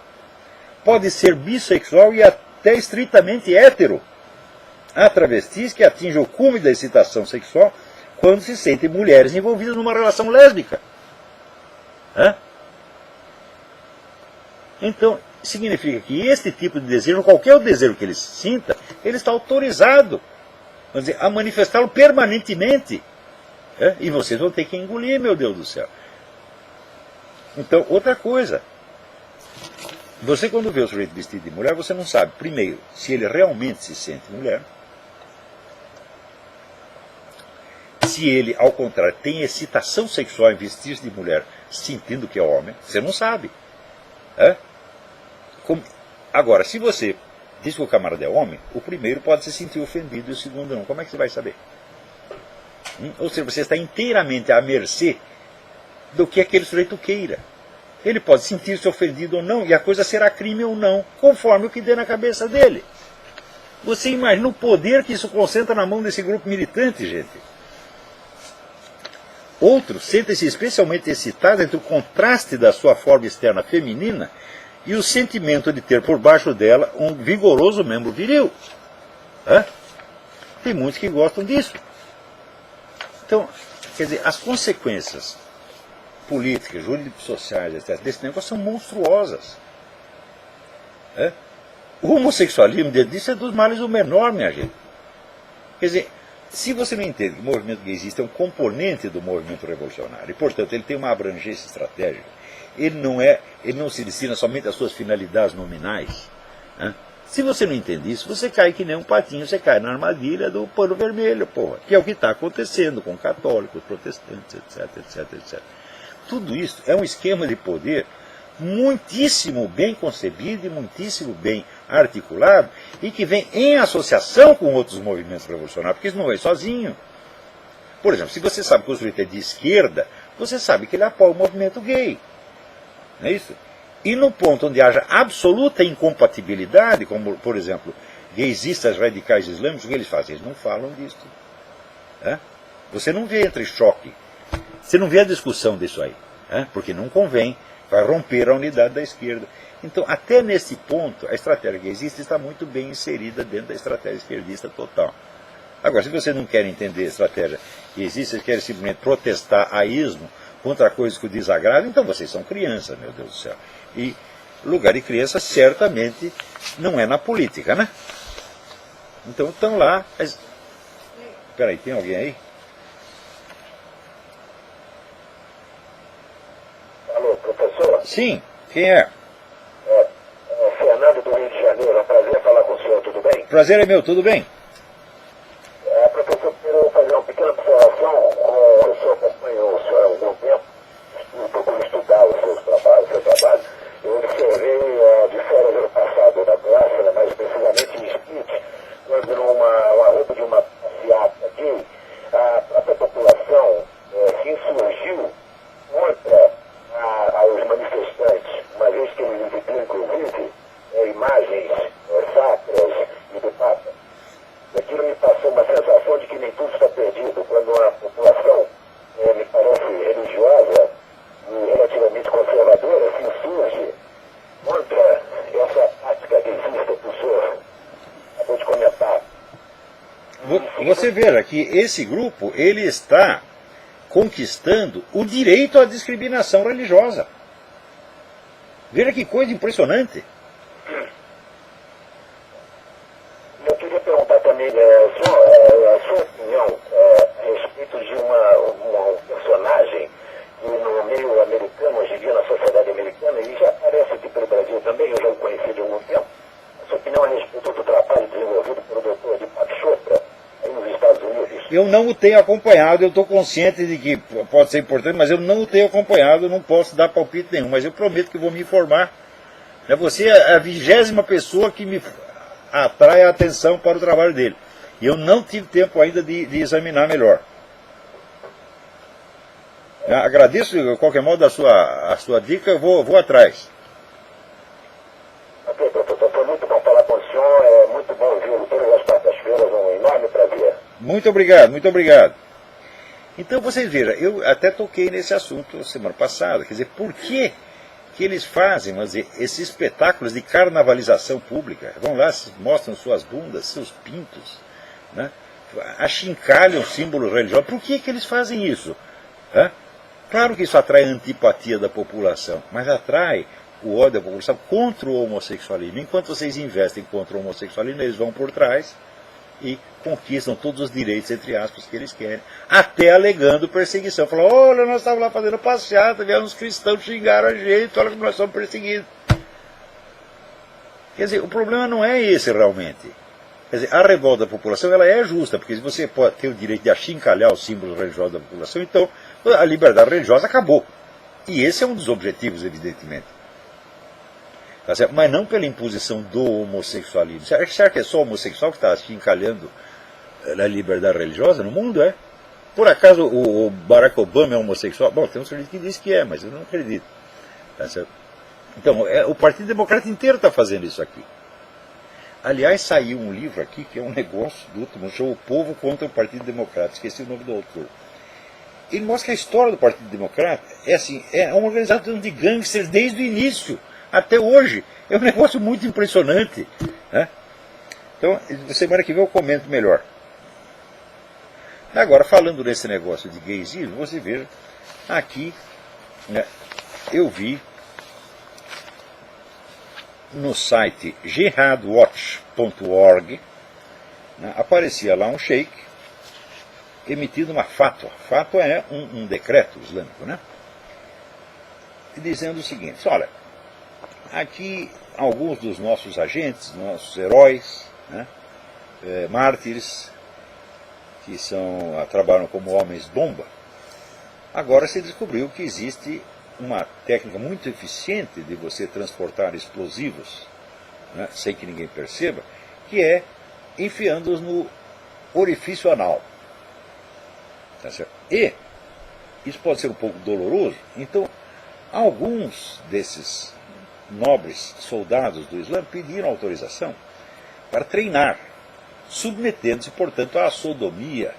[SPEAKER 1] Pode ser bissexual e até estritamente hétero. Há travestis que atingem o cume da excitação sexual quando se sentem mulheres envolvidas numa relação lésbica. Então, significa que este tipo de desejo, qualquer desejo que ele sinta, ele está autorizado, vamos dizer, a manifestá-lo permanentemente. E vocês vão ter que engolir, meu Deus do céu. Então, outra coisa. Você, quando vê o sujeito vestido de mulher, você não sabe, primeiro, se ele realmente se sente mulher, se ele, ao contrário, tem excitação sexual em vestir-se de mulher, sentindo que é homem, você não sabe. Agora, se você diz que o camarada é homem, o primeiro pode se sentir ofendido e o segundo não. Como é que você vai saber? Ou seja, você está inteiramente à mercê do que aquele sujeito queira. Ele pode sentir-se ofendido ou não, e a coisa será crime ou não, conforme o que dê na cabeça dele. Você imagina o poder que isso concentra na mão desse grupo militante, gente. Outros sentem-se especialmente excitados entre o contraste da sua forma externa feminina e o sentimento de ter por baixo dela um vigoroso membro viril. Tem muitos que gostam disso. Então, quer dizer, as consequências políticas, jurídicas, sociais, etc., desse negócio são monstruosas. O homossexualismo, dentro disso, é dos males o menor, minha gente. Quer dizer, se você não entende que o movimento gaysista é um componente do movimento revolucionário, e, portanto, ele tem uma abrangência estratégica, ele não se destina somente às suas finalidades nominais. Se você não entende isso, você cai que nem um patinho, você cai na armadilha do pano vermelho, porra, que é o que está acontecendo com católicos, protestantes, etc, etc, etc. Tudo isso é um esquema de poder muitíssimo bem concebido e muitíssimo bem articulado e que vem em associação com outros movimentos revolucionários, porque isso não vem sozinho. Por exemplo, se você sabe que o sujeito é de esquerda, você sabe que ele apoia o movimento gay. Não é isso? E no ponto onde haja absoluta incompatibilidade, como, por exemplo, gaysistas radicais islâmicos, o que eles fazem? Eles não falam disso. Você não vê entre choque. Você não vê a discussão disso aí. Porque não convém, vai romper a unidade da esquerda. Então, até nesse ponto, a estratégia gaysista está muito bem inserida dentro da estratégia esquerdista total. Agora, se você não quer entender a estratégia gaysista, você quer simplesmente protestar a ismo contra coisas que o desagradam, então vocês são crianças, meu Deus do céu. E lugar de criança certamente não é na política, né? Então estão lá. Espera aí, tem alguém aí?
[SPEAKER 2] Alô, professor?
[SPEAKER 1] Sim, quem é?
[SPEAKER 2] Fernando do Rio de Janeiro, é um prazer falar com o senhor, tudo bem?
[SPEAKER 1] Prazer é meu, tudo bem?
[SPEAKER 2] Professor, quero fazer uma pequena observação. O senhor acompanha o senhor há algum tempo, procuro estudar os seus trabalhos, seu trabalho. Eu observei de férias ano passado na Croácia, mas precisamente em Split, quando numa roupa de uma passeata aqui, a própria população se insurgiu contra os manifestantes, uma vez que eles exibiam, inclusive, imagens sacras e do Papa. Aquilo me passou uma sensação de que nem tudo está perdido, quando a população, me parece religiosa e relativamente conservadora, se insurge contra essa prática que existe que o senhor acabou de comentar.
[SPEAKER 1] Você veja que esse grupo, ele está conquistando o direito à discriminação religiosa. Veja que coisa impressionante.
[SPEAKER 2] Eu queria perguntar também, a sua opinião a respeito de um personagem que no meio americano, hoje em dia na sociedade americana, ele já aparece aqui pelo Brasil também, eu já o conheci de algum tempo. A sua opinião a respeito do trabalho desenvolvido pelo Dr. Deepak Chopra aí nos Estados Unidos?
[SPEAKER 1] Eu não o tenho acompanhado, eu estou consciente de que pode ser importante, mas eu não o tenho acompanhado, eu não posso dar palpite nenhum, mas eu prometo que vou me informar. Você é a 20ª pessoa que me atrai a atenção para o trabalho dele. E eu não tive tempo ainda de examinar melhor. Agradeço, de qualquer modo, a sua dica, eu vou atrás.
[SPEAKER 2] Ok, professor, foi muito bom falar com o senhor, é muito bom ouvi-lo todas as quartas-feiras, um enorme prazer.
[SPEAKER 1] Muito obrigado, muito obrigado. Então, vocês vejam, eu até toquei nesse assunto semana passada, quer dizer, por que eles fazem, vamos dizer, esses espetáculos de carnavalização pública? Vão lá, mostram suas bundas, seus pintos, né? Achincalham símbolos religiosos. Por que eles fazem isso? Claro que isso atrai a antipatia da população, mas atrai o ódio da população contra o homossexualismo. Enquanto vocês investem contra o homossexualismo, eles vão por trás e conquistam todos os direitos, entre aspas, que eles querem, até alegando perseguição. Falam, olha, nós estávamos lá fazendo passeata, vieram os cristãos xingaram a gente, olha como nós somos perseguidos. Quer dizer, o problema não é esse realmente. Quer dizer, a revolta da população ela é justa, porque se você pode ter o direito de achincalhar os símbolos religiosos da população, então a liberdade religiosa acabou. E esse é um dos objetivos, evidentemente. Tá certo? Mas não pela imposição do homossexualismo. Será que é só o homossexual que está achincalhando a liberdade religiosa no mundo? Por acaso o Barack Obama é homossexual? Bom, tem um sujeito que diz que é, mas eu não acredito. Tá certo? Então, o Partido Democrata inteiro está fazendo isso aqui. Aliás, saiu um livro aqui que é um negócio do último show, O Povo contra o Partido Democrata. Esqueci o nome do autor. Ele mostra que a história do Partido Democrata é uma organização de gangsters desde o início até hoje. É um negócio muito impressionante. Então, semana que vem eu comento melhor. Agora, falando nesse negócio de gaysismo, você veja, aqui eu vi no site jihadwatch.org, aparecia lá um sheik emitindo uma fatwa. Fatwa é um decreto islâmico, dizendo o seguinte: olha, aqui alguns dos nossos agentes, nossos heróis, mártires, que trabalham como homens-bomba, agora se descobriu que existe uma técnica muito eficiente de você transportar explosivos né, sem que ninguém perceba, que é enfiando-os no orifício anal. Tá certo? E isso pode ser um pouco doloroso, então alguns desses nobres soldados do Islã pediram autorização para treinar, submetendo-se, portanto, à sodomia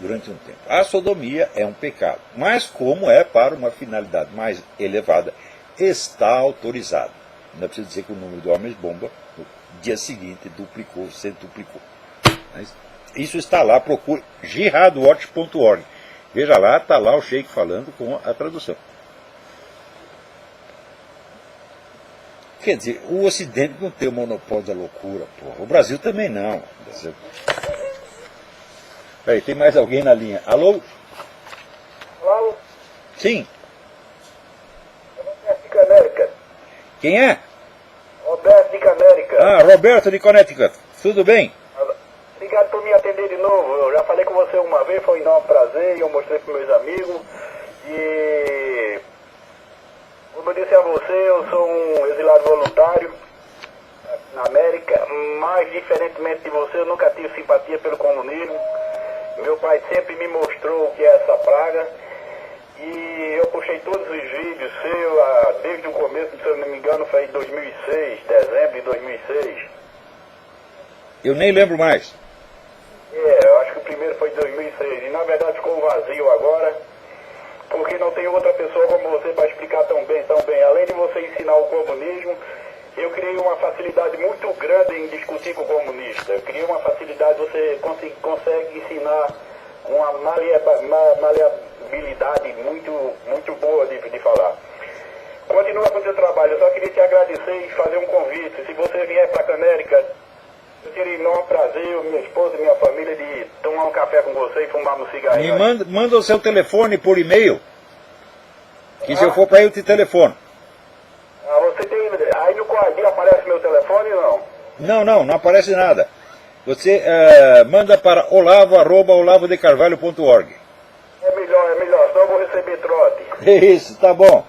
[SPEAKER 1] durante um tempo. A sodomia é um pecado, mas como é para uma finalidade mais elevada, está autorizado. Não é preciso dizer que o número de homens-bomba no dia seguinte duplicou, centuplicou. Isso está lá, procure jihadwatch.org. Veja lá, está lá o Sheik falando com a tradução. Quer dizer, o Ocidente não tem o monopólio da loucura, porra. O Brasil também não. Peraí, tem mais alguém na linha. Alô?
[SPEAKER 2] Alô?
[SPEAKER 1] Sim.
[SPEAKER 2] Roberto de Canérica.
[SPEAKER 1] Quem é?
[SPEAKER 2] Roberto de Canérica.
[SPEAKER 1] Ah, Roberto de Connecticut. Tudo bem?
[SPEAKER 2] Obrigado por me atender de novo. Eu já falei com você uma vez, foi um enorme prazer, e eu mostrei para meus amigos. E como eu disse a você, eu sou um exilado voluntário na América, mas diferentemente de você, eu nunca tive simpatia pelo comunismo. Meu pai sempre me mostrou o que é essa praga. E eu puxei todos os vídeos seus desde o começo, se eu não me engano, foi em 2006, dezembro de 2006.
[SPEAKER 1] Eu nem lembro mais.
[SPEAKER 2] Eu acho que o primeiro foi em 2006. E na verdade ficou vazio agora, porque não tem outra pessoa como você para explicar tão bem. Além de você ensinar o comunismo, eu criei uma facilidade muito grande em discutir com o comunista. Eu criei uma facilidade, você consegue ensinar uma maleabilidade muito boa de falar. Continua com o seu trabalho. Eu só queria te agradecer e fazer um convite. Se você vier para a Canérica, eu teria enorme prazer, minha esposa e minha família, de tomar um café com você e fumar um cigarrinho.
[SPEAKER 1] Me manda o seu telefone por e-mail, que se eu for para aí eu te telefono.
[SPEAKER 2] Você tem... Aí no quadrinho aparece meu telefone ou não?
[SPEAKER 1] Não aparece nada. Você manda para olavo@olavodecarvalho.org.
[SPEAKER 2] É melhor, senão eu vou receber trote.
[SPEAKER 1] Isso, tá bom.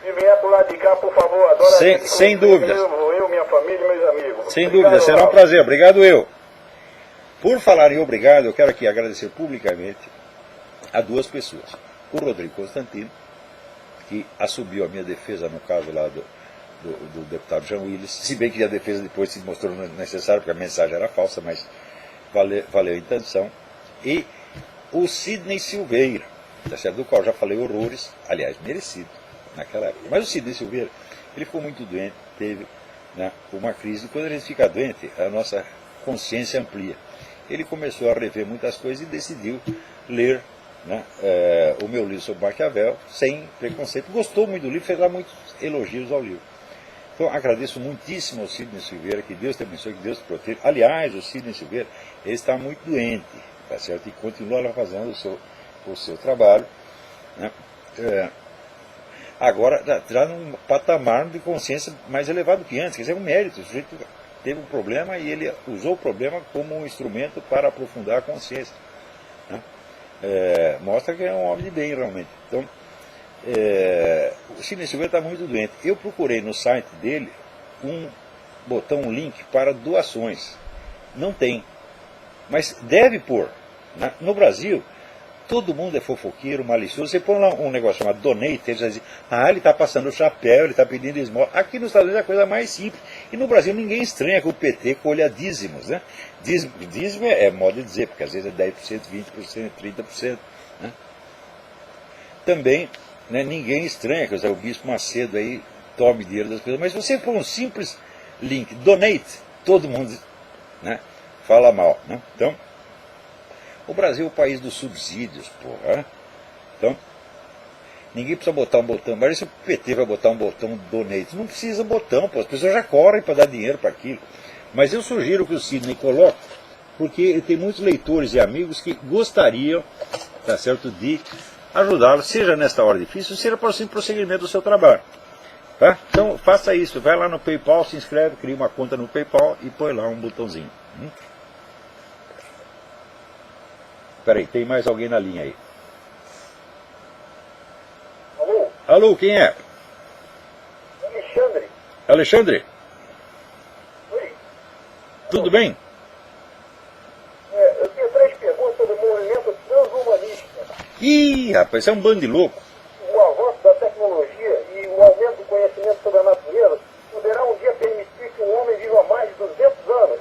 [SPEAKER 2] Se vier pro lado de cá, por favor, adoro
[SPEAKER 1] sem dúvida.
[SPEAKER 2] Eu, minha família e meus amigos.
[SPEAKER 1] Sem dúvida, será um prazer. Obrigado eu. Por falar em obrigado, eu quero aqui agradecer publicamente a duas pessoas. O Rodrigo Constantino, que assumiu a minha defesa no caso lá do deputado Jean Willis, se bem que a defesa depois se mostrou necessária, porque a mensagem era falsa, mas valeu a intenção. E o Sidney Silveira, do qual já falei horrores, aliás, merecido naquela época. Mas o Sidney Silveira, ele ficou muito doente, teve uma crise, e quando a gente fica doente, a nossa consciência amplia. Ele começou a rever muitas coisas e decidiu ler o meu livro sobre Maquiavel, sem preconceito. Gostou muito do livro, fez lá muitos elogios ao livro. Então, agradeço muitíssimo ao Sidney Silveira, que Deus te abençoe, que Deus te proteja. Aliás, o Sidney Silveira, ele está muito doente, tá certo? E continua lá fazendo o seu trabalho, agora, já num patamar de consciência mais elevado que antes, quer dizer, é um mérito. O sujeito teve um problema e ele usou o problema como um instrumento para aprofundar a consciência. Mostra que é um homem de bem, realmente. Então, o Sidney Silveira está muito doente. Eu procurei no site dele um link para doações. Não tem. Mas deve pôr. No Brasil, todo mundo é fofoqueiro, malicioso. Você põe lá um negócio chamado donate, eles dizem, ele está passando o chapéu, ele está pedindo esmola. Aqui nos Estados Unidos é a coisa mais simples. E no Brasil ninguém estranha que o PT colha dízimos. Dízimo é modo de dizer, porque às vezes é 10%, 20%, 30%. Também ninguém estranha que o Bispo Macedo aí tome dinheiro das pessoas. Mas se você for um simples link, donate, todo mundo fala mal. Então, o Brasil é o país dos subsídios, porra. Então, ninguém precisa botar um botão. Mas se o PT vai botar um botão donate, não precisa botão, pô. As pessoas já correm para dar dinheiro para aquilo. Mas eu sugiro que o Sidney coloque, porque ele tem muitos leitores e amigos que gostariam, tá certo, de ajudá-lo, seja nesta hora difícil, seja para o prosseguimento do seu trabalho. Tá? Então, faça isso. Vai lá no PayPal, se inscreve, cria uma conta no PayPal e põe lá um botãozinho. Peraí, tem mais alguém na linha aí.
[SPEAKER 2] Alô?
[SPEAKER 1] Alô, quem é?
[SPEAKER 2] Alexandre.
[SPEAKER 1] Alexandre? Tudo bem?
[SPEAKER 2] Eu tenho 3 perguntas sobre o movimento transhumanista.
[SPEAKER 1] Ih, rapaz, isso é um bando de louco.
[SPEAKER 2] O avanço da tecnologia e o aumento do conhecimento sobre a natureza poderá um dia permitir que um homem viva mais de 200 anos?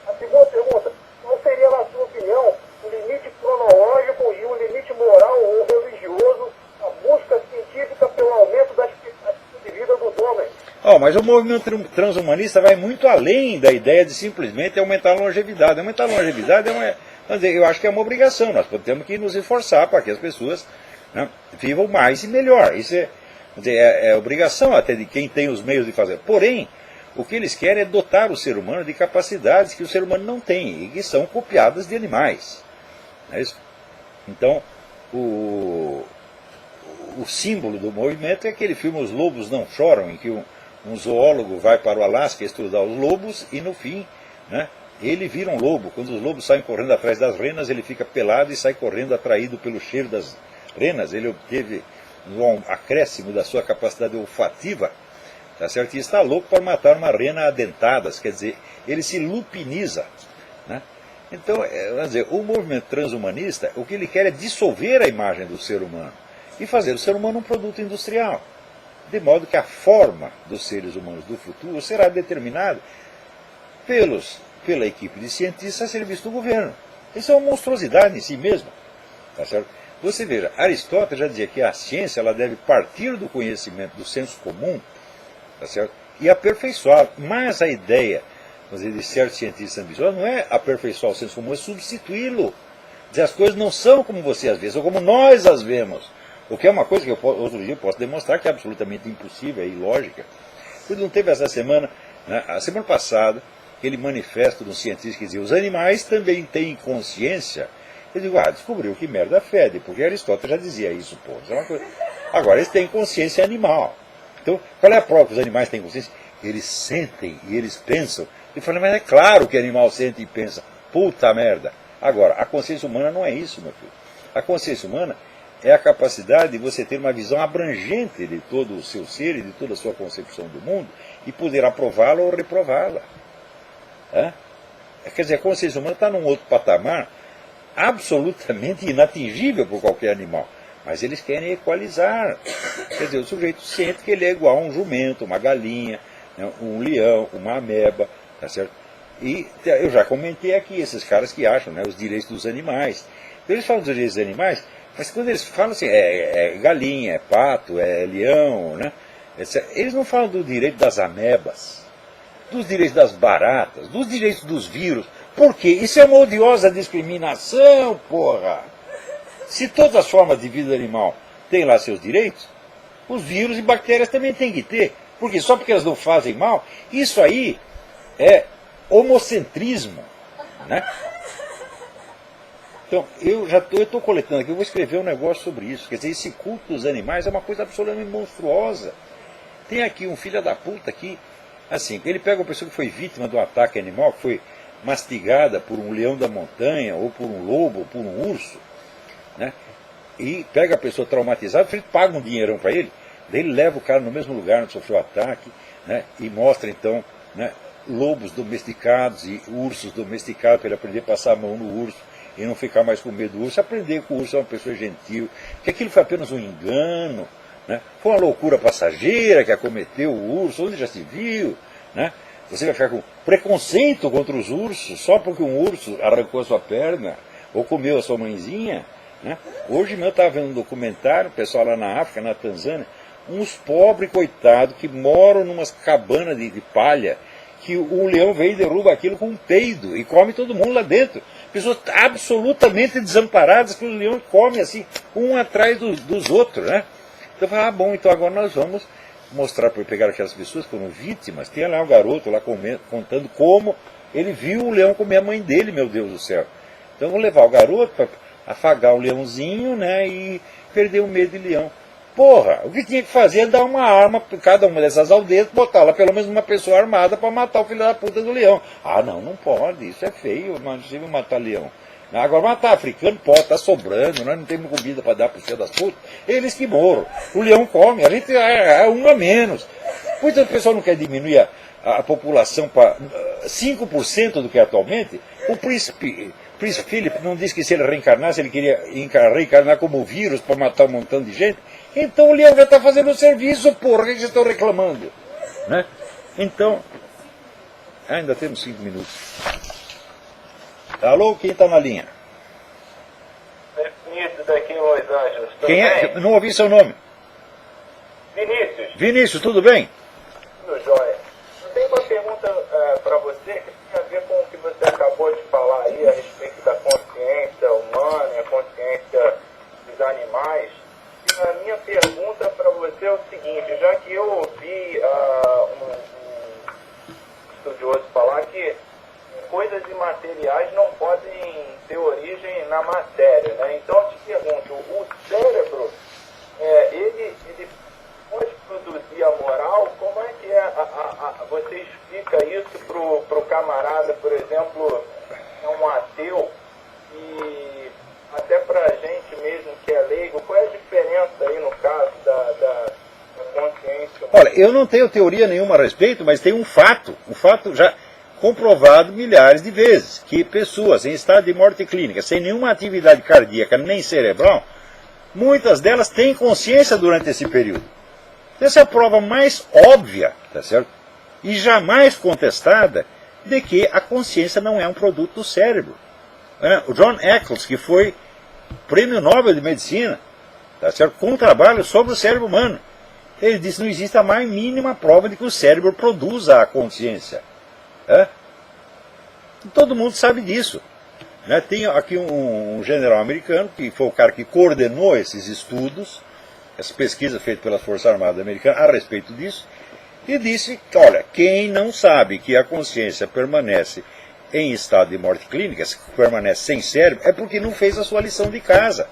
[SPEAKER 2] A segunda pergunta, qual seria, na sua opinião, o limite cronológico e o limite moral ou religioso da busca científica pelo aumento da expectativa de vida dos homens?
[SPEAKER 1] Mas o movimento transhumanista vai muito além da ideia de simplesmente aumentar a longevidade. Aumentar a longevidade eu acho que é uma obrigação. Nós temos que nos esforçar para que as pessoas, né, vivam mais e melhor. Isso é obrigação até de quem tem os meios de fazer. Porém, o que eles querem é dotar o ser humano de capacidades que o ser humano não tem e que são copiadas de animais. Não é isso? Então, o símbolo do movimento é aquele filme Os Lobos Não Choram, em que um zoólogo vai para o Alasca estudar os lobos e, no fim, né, ele vira um lobo. Quando os lobos saem correndo atrás das renas, ele fica pelado e sai correndo atraído pelo cheiro das renas. Ele obteve um acréscimo da sua capacidade olfativa, tá certo? E está louco para matar uma rena a dentadas, quer dizer, ele se lupiniza, né? Então, vamos dizer, o movimento transhumanista, o que ele quer é dissolver a imagem do ser humano e fazer o ser humano um produto industrial, de modo que a forma dos seres humanos do futuro será determinada pela equipe de cientistas a serviço do governo. Isso é uma monstruosidade em si mesma, tá certo? Você veja, Aristóteles já dizia que a ciência ela deve partir do conhecimento do senso comum, tá certo? E aperfeiçoar. Mas a ideia, vamos dizer, de certos cientistas ambiciosos não é aperfeiçoar o senso comum, é substituí-lo. Dizer, as coisas não são como você as vê, são como nós as vemos. O que é uma coisa que outro dia eu posso demonstrar que é absolutamente impossível, é ilógica. Quando não teve essa semana, né, a semana passada, aquele manifesto de um cientista que dizia os animais também têm consciência. Eu digo, descobriu que merda fede, porque Aristóteles já dizia isso, pô. Isso é uma coisa. Agora, eles têm consciência animal. Então, qual é a prova que os animais têm consciência? Eles sentem e eles pensam. Eu falei, mas é claro que animal sente e pensa. Puta merda. Agora, a consciência humana não é isso, meu filho. A consciência humana é a capacidade de você ter uma visão abrangente de todo o seu ser e de toda a sua concepção do mundo e poder aprová-la ou reprová-la. Quer dizer, a consciência humana está num outro patamar absolutamente inatingível por qualquer animal. Mas eles querem equalizar. Quer dizer, o sujeito sente que ele é igual a um jumento, uma galinha, né, um leão, uma ameba, tá certo? E eu já comentei aqui, esses caras que acham, né, os direitos dos animais. Então, eles falam dos direitos dos animais, mas quando eles falam assim, é galinha, é pato, é leão, né, etc., eles não falam do direito das amebas, dos direitos das baratas, dos direitos dos vírus. Por quê? Isso é uma odiosa discriminação, porra! Se todas as formas de vida animal têm lá seus direitos, os vírus e bactérias também têm que ter. Porque só porque elas não fazem mal, isso aí é homocentrismo, né? Então, eu estou coletando aqui, eu vou escrever um negócio sobre isso. Quer dizer, esse culto dos animais é uma coisa absolutamente monstruosa. Tem aqui um filho da puta aqui, assim, ele pega uma pessoa que foi vítima de um ataque animal, que foi mastigada por um leão da montanha, ou por um lobo, ou por um urso, né? E pega a pessoa traumatizada, paga um dinheirão para ele, daí ele leva o cara no mesmo lugar onde sofreu o ataque, né? E mostra então, né, lobos domesticados e ursos domesticados para ele aprender a passar a mão no urso e não ficar mais com medo do urso, aprender que o urso é uma pessoa gentil, que aquilo foi apenas um engano, né? Foi uma loucura passageira que acometeu o urso, onde já se viu, né? Você vai ficar com preconceito contra os ursos só porque um urso arrancou a sua perna ou comeu a sua mãezinha, né? Hoje mesmo eu estava vendo um documentário, o pessoal lá na África, na Tanzânia, uns pobres coitados que moram numas cabanas de palha, que o leão vem e derruba aquilo com um peido e come todo mundo lá dentro. Pessoas absolutamente desamparadas que o leão come assim, um atrás dos outros, né? Então eu falei, bom, então agora nós vamos mostrar para pegar aquelas pessoas que foram vítimas. Tem lá um garoto lá contando como ele viu o leão comer a mãe dele, meu Deus do céu. Então vou levar o garoto para afagar o leãozinho, né, e perder o medo de leão. Porra, o que tinha que fazer é dar uma arma para cada uma dessas aldeias, botar lá pelo menos uma pessoa armada para matar o filho da puta do leão. Não pode, isso é feio, não é possível matar leão. Agora matar africano, pode, está sobrando, nós não temos comida para dar para os filhos das putas, eles que morram. O leão come, a gente é um a menos. Pois o pessoal não quer diminuir a população para 5% do que é atualmente, o príncipe Philip não disse que se ele reencarnasse, ele queria reencarnar como vírus para matar um montão de gente. Então o leão já está fazendo o serviço, porra, o que vocês estão reclamando? Né? Então, ainda temos 5 minutos. Alô, quem está na linha?
[SPEAKER 3] Vinícius daqui em Los Angeles. Tudo
[SPEAKER 1] Quem é?
[SPEAKER 3] bem?
[SPEAKER 1] Não ouvi seu nome.
[SPEAKER 3] Vinícius,
[SPEAKER 1] Vinícius, tudo bem?
[SPEAKER 3] tudo jóia. Eu tenho uma pergunta para você que tem a ver com o que você acabou de falar aí a respeito da consciência humana e a consciência dos animais. E a minha pergunta para você é o seguinte, já que eu ouvi um estudioso falar que coisas imateriais não podem ter origem na matéria, né? Então eu te pergunto, o cérebro, ele pode produzir a moral? Como é que você explica isso pro camarada, por exemplo, é um ateu, e até pra gente mesmo que é leigo, qual é a diferença aí no caso da consciência humana?
[SPEAKER 1] Olha, eu não tenho teoria nenhuma a respeito, mas tem um fato já comprovado milhares de vezes, que pessoas em estado de morte clínica, sem nenhuma atividade cardíaca nem cerebral, muitas delas têm consciência durante esse período. Essa é a prova mais óbvia, tá certo? E jamais contestada de que a consciência não é um produto do cérebro. O John Eccles, que foi prêmio Nobel de Medicina, tá certo? Com um trabalho sobre o cérebro humano, ele disse que não existe a mais mínima prova de que o cérebro produza a consciência. Todo mundo sabe disso. Tem aqui um general americano, que foi o cara que coordenou esses estudos, essa pesquisa feita pelas Forças Armadas Americanas a respeito disso, e disse que, olha, quem não sabe que a consciência permanece em estado de morte clínica, permanece sem cérebro, é porque não fez a sua lição de casa.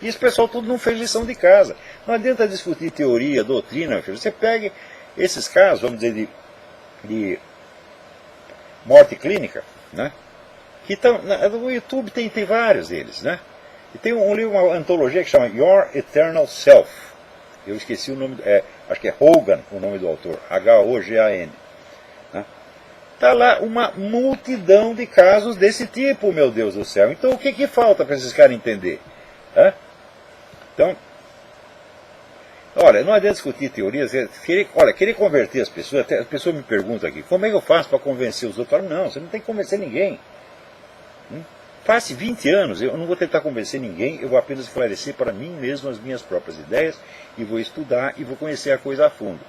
[SPEAKER 1] E esse pessoal tudo não fez lição de casa. Não adianta discutir teoria, doutrina, meu filho. Você pega esses casos, vamos dizer, de morte clínica, né? Que estão no YouTube, tem vários deles, né? E tem um livro, uma antologia que chama Your Eternal Self. Eu esqueci o nome, acho que é Hogan o nome do autor, Hogan. Está lá uma multidão de casos desse tipo, meu Deus do céu. Então o que falta para esses caras entender? Então, olha, não adianta discutir teorias. Querer converter as pessoas, até as pessoas me perguntam aqui, como é que eu faço para convencer os outros? Eu falo, não, você não tem que convencer ninguém. Passe 20 anos, eu não vou tentar convencer ninguém, eu vou apenas esclarecer para mim mesmo as minhas próprias ideias, e vou estudar e vou conhecer a coisa a fundo.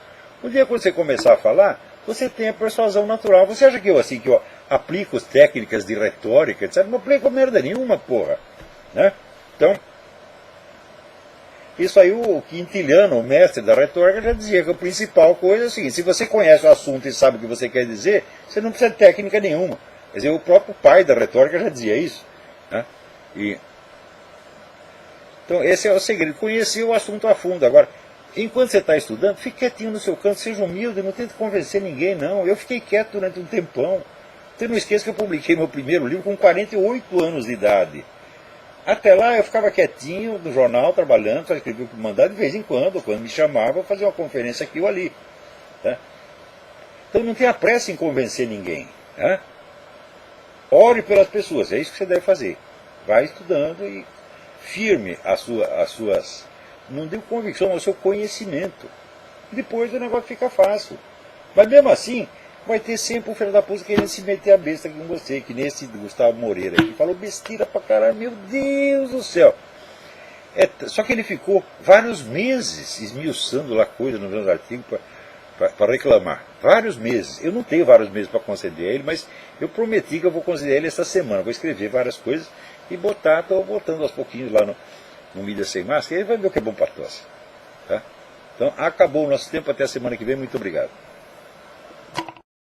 [SPEAKER 1] Um dia, quando você começar a falar, você tem a persuasão natural. Você acha que eu aplico técnicas de retórica, etc? Não aplico merda nenhuma, porra. Né? Então, isso aí o Quintiliano, o mestre da retórica, já dizia que a principal coisa é o seguinte: se você conhece o assunto e sabe o que você quer dizer, você não precisa de técnica nenhuma. Quer dizer, o próprio pai da retórica já dizia isso. Né? Então esse é o segredo, conhecer o assunto a fundo. Agora, enquanto você está estudando, fique quietinho no seu canto, seja humilde, não tente convencer ninguém, não. Eu fiquei quieto durante um tempão. Você não esqueça que eu publiquei meu primeiro livro com 48 anos de idade. Até lá eu ficava quietinho no jornal, trabalhando, só escrevia o que mandava, de vez em quando me chamava, eu fazia uma conferência aqui ou ali. Tá? Então não tenha pressa em convencer ninguém. Tá? Ore pelas pessoas, é isso que você deve fazer. Vai estudando e firme as suas, não digo convicção, mas o seu conhecimento. Depois o negócio fica fácil. Mas mesmo assim, vai ter sempre um filho da puta querendo se meter a besta com você, que nem esse Gustavo Moreira, que falou besteira pra caralho, meu Deus do céu. Só que ele ficou vários meses esmiuçando lá coisa nos meus artigos para reclamar. Vários meses. Eu não tenho vários meses para conceder a ele, mas eu prometi que eu vou conceder a ele essa semana. Vou escrever várias coisas e estou botando aos pouquinhos lá no Mídia Sem Máscara, e ele vai ver o que é bom para tosse. Tá? Então, acabou o nosso tempo, até a semana que vem, muito obrigado.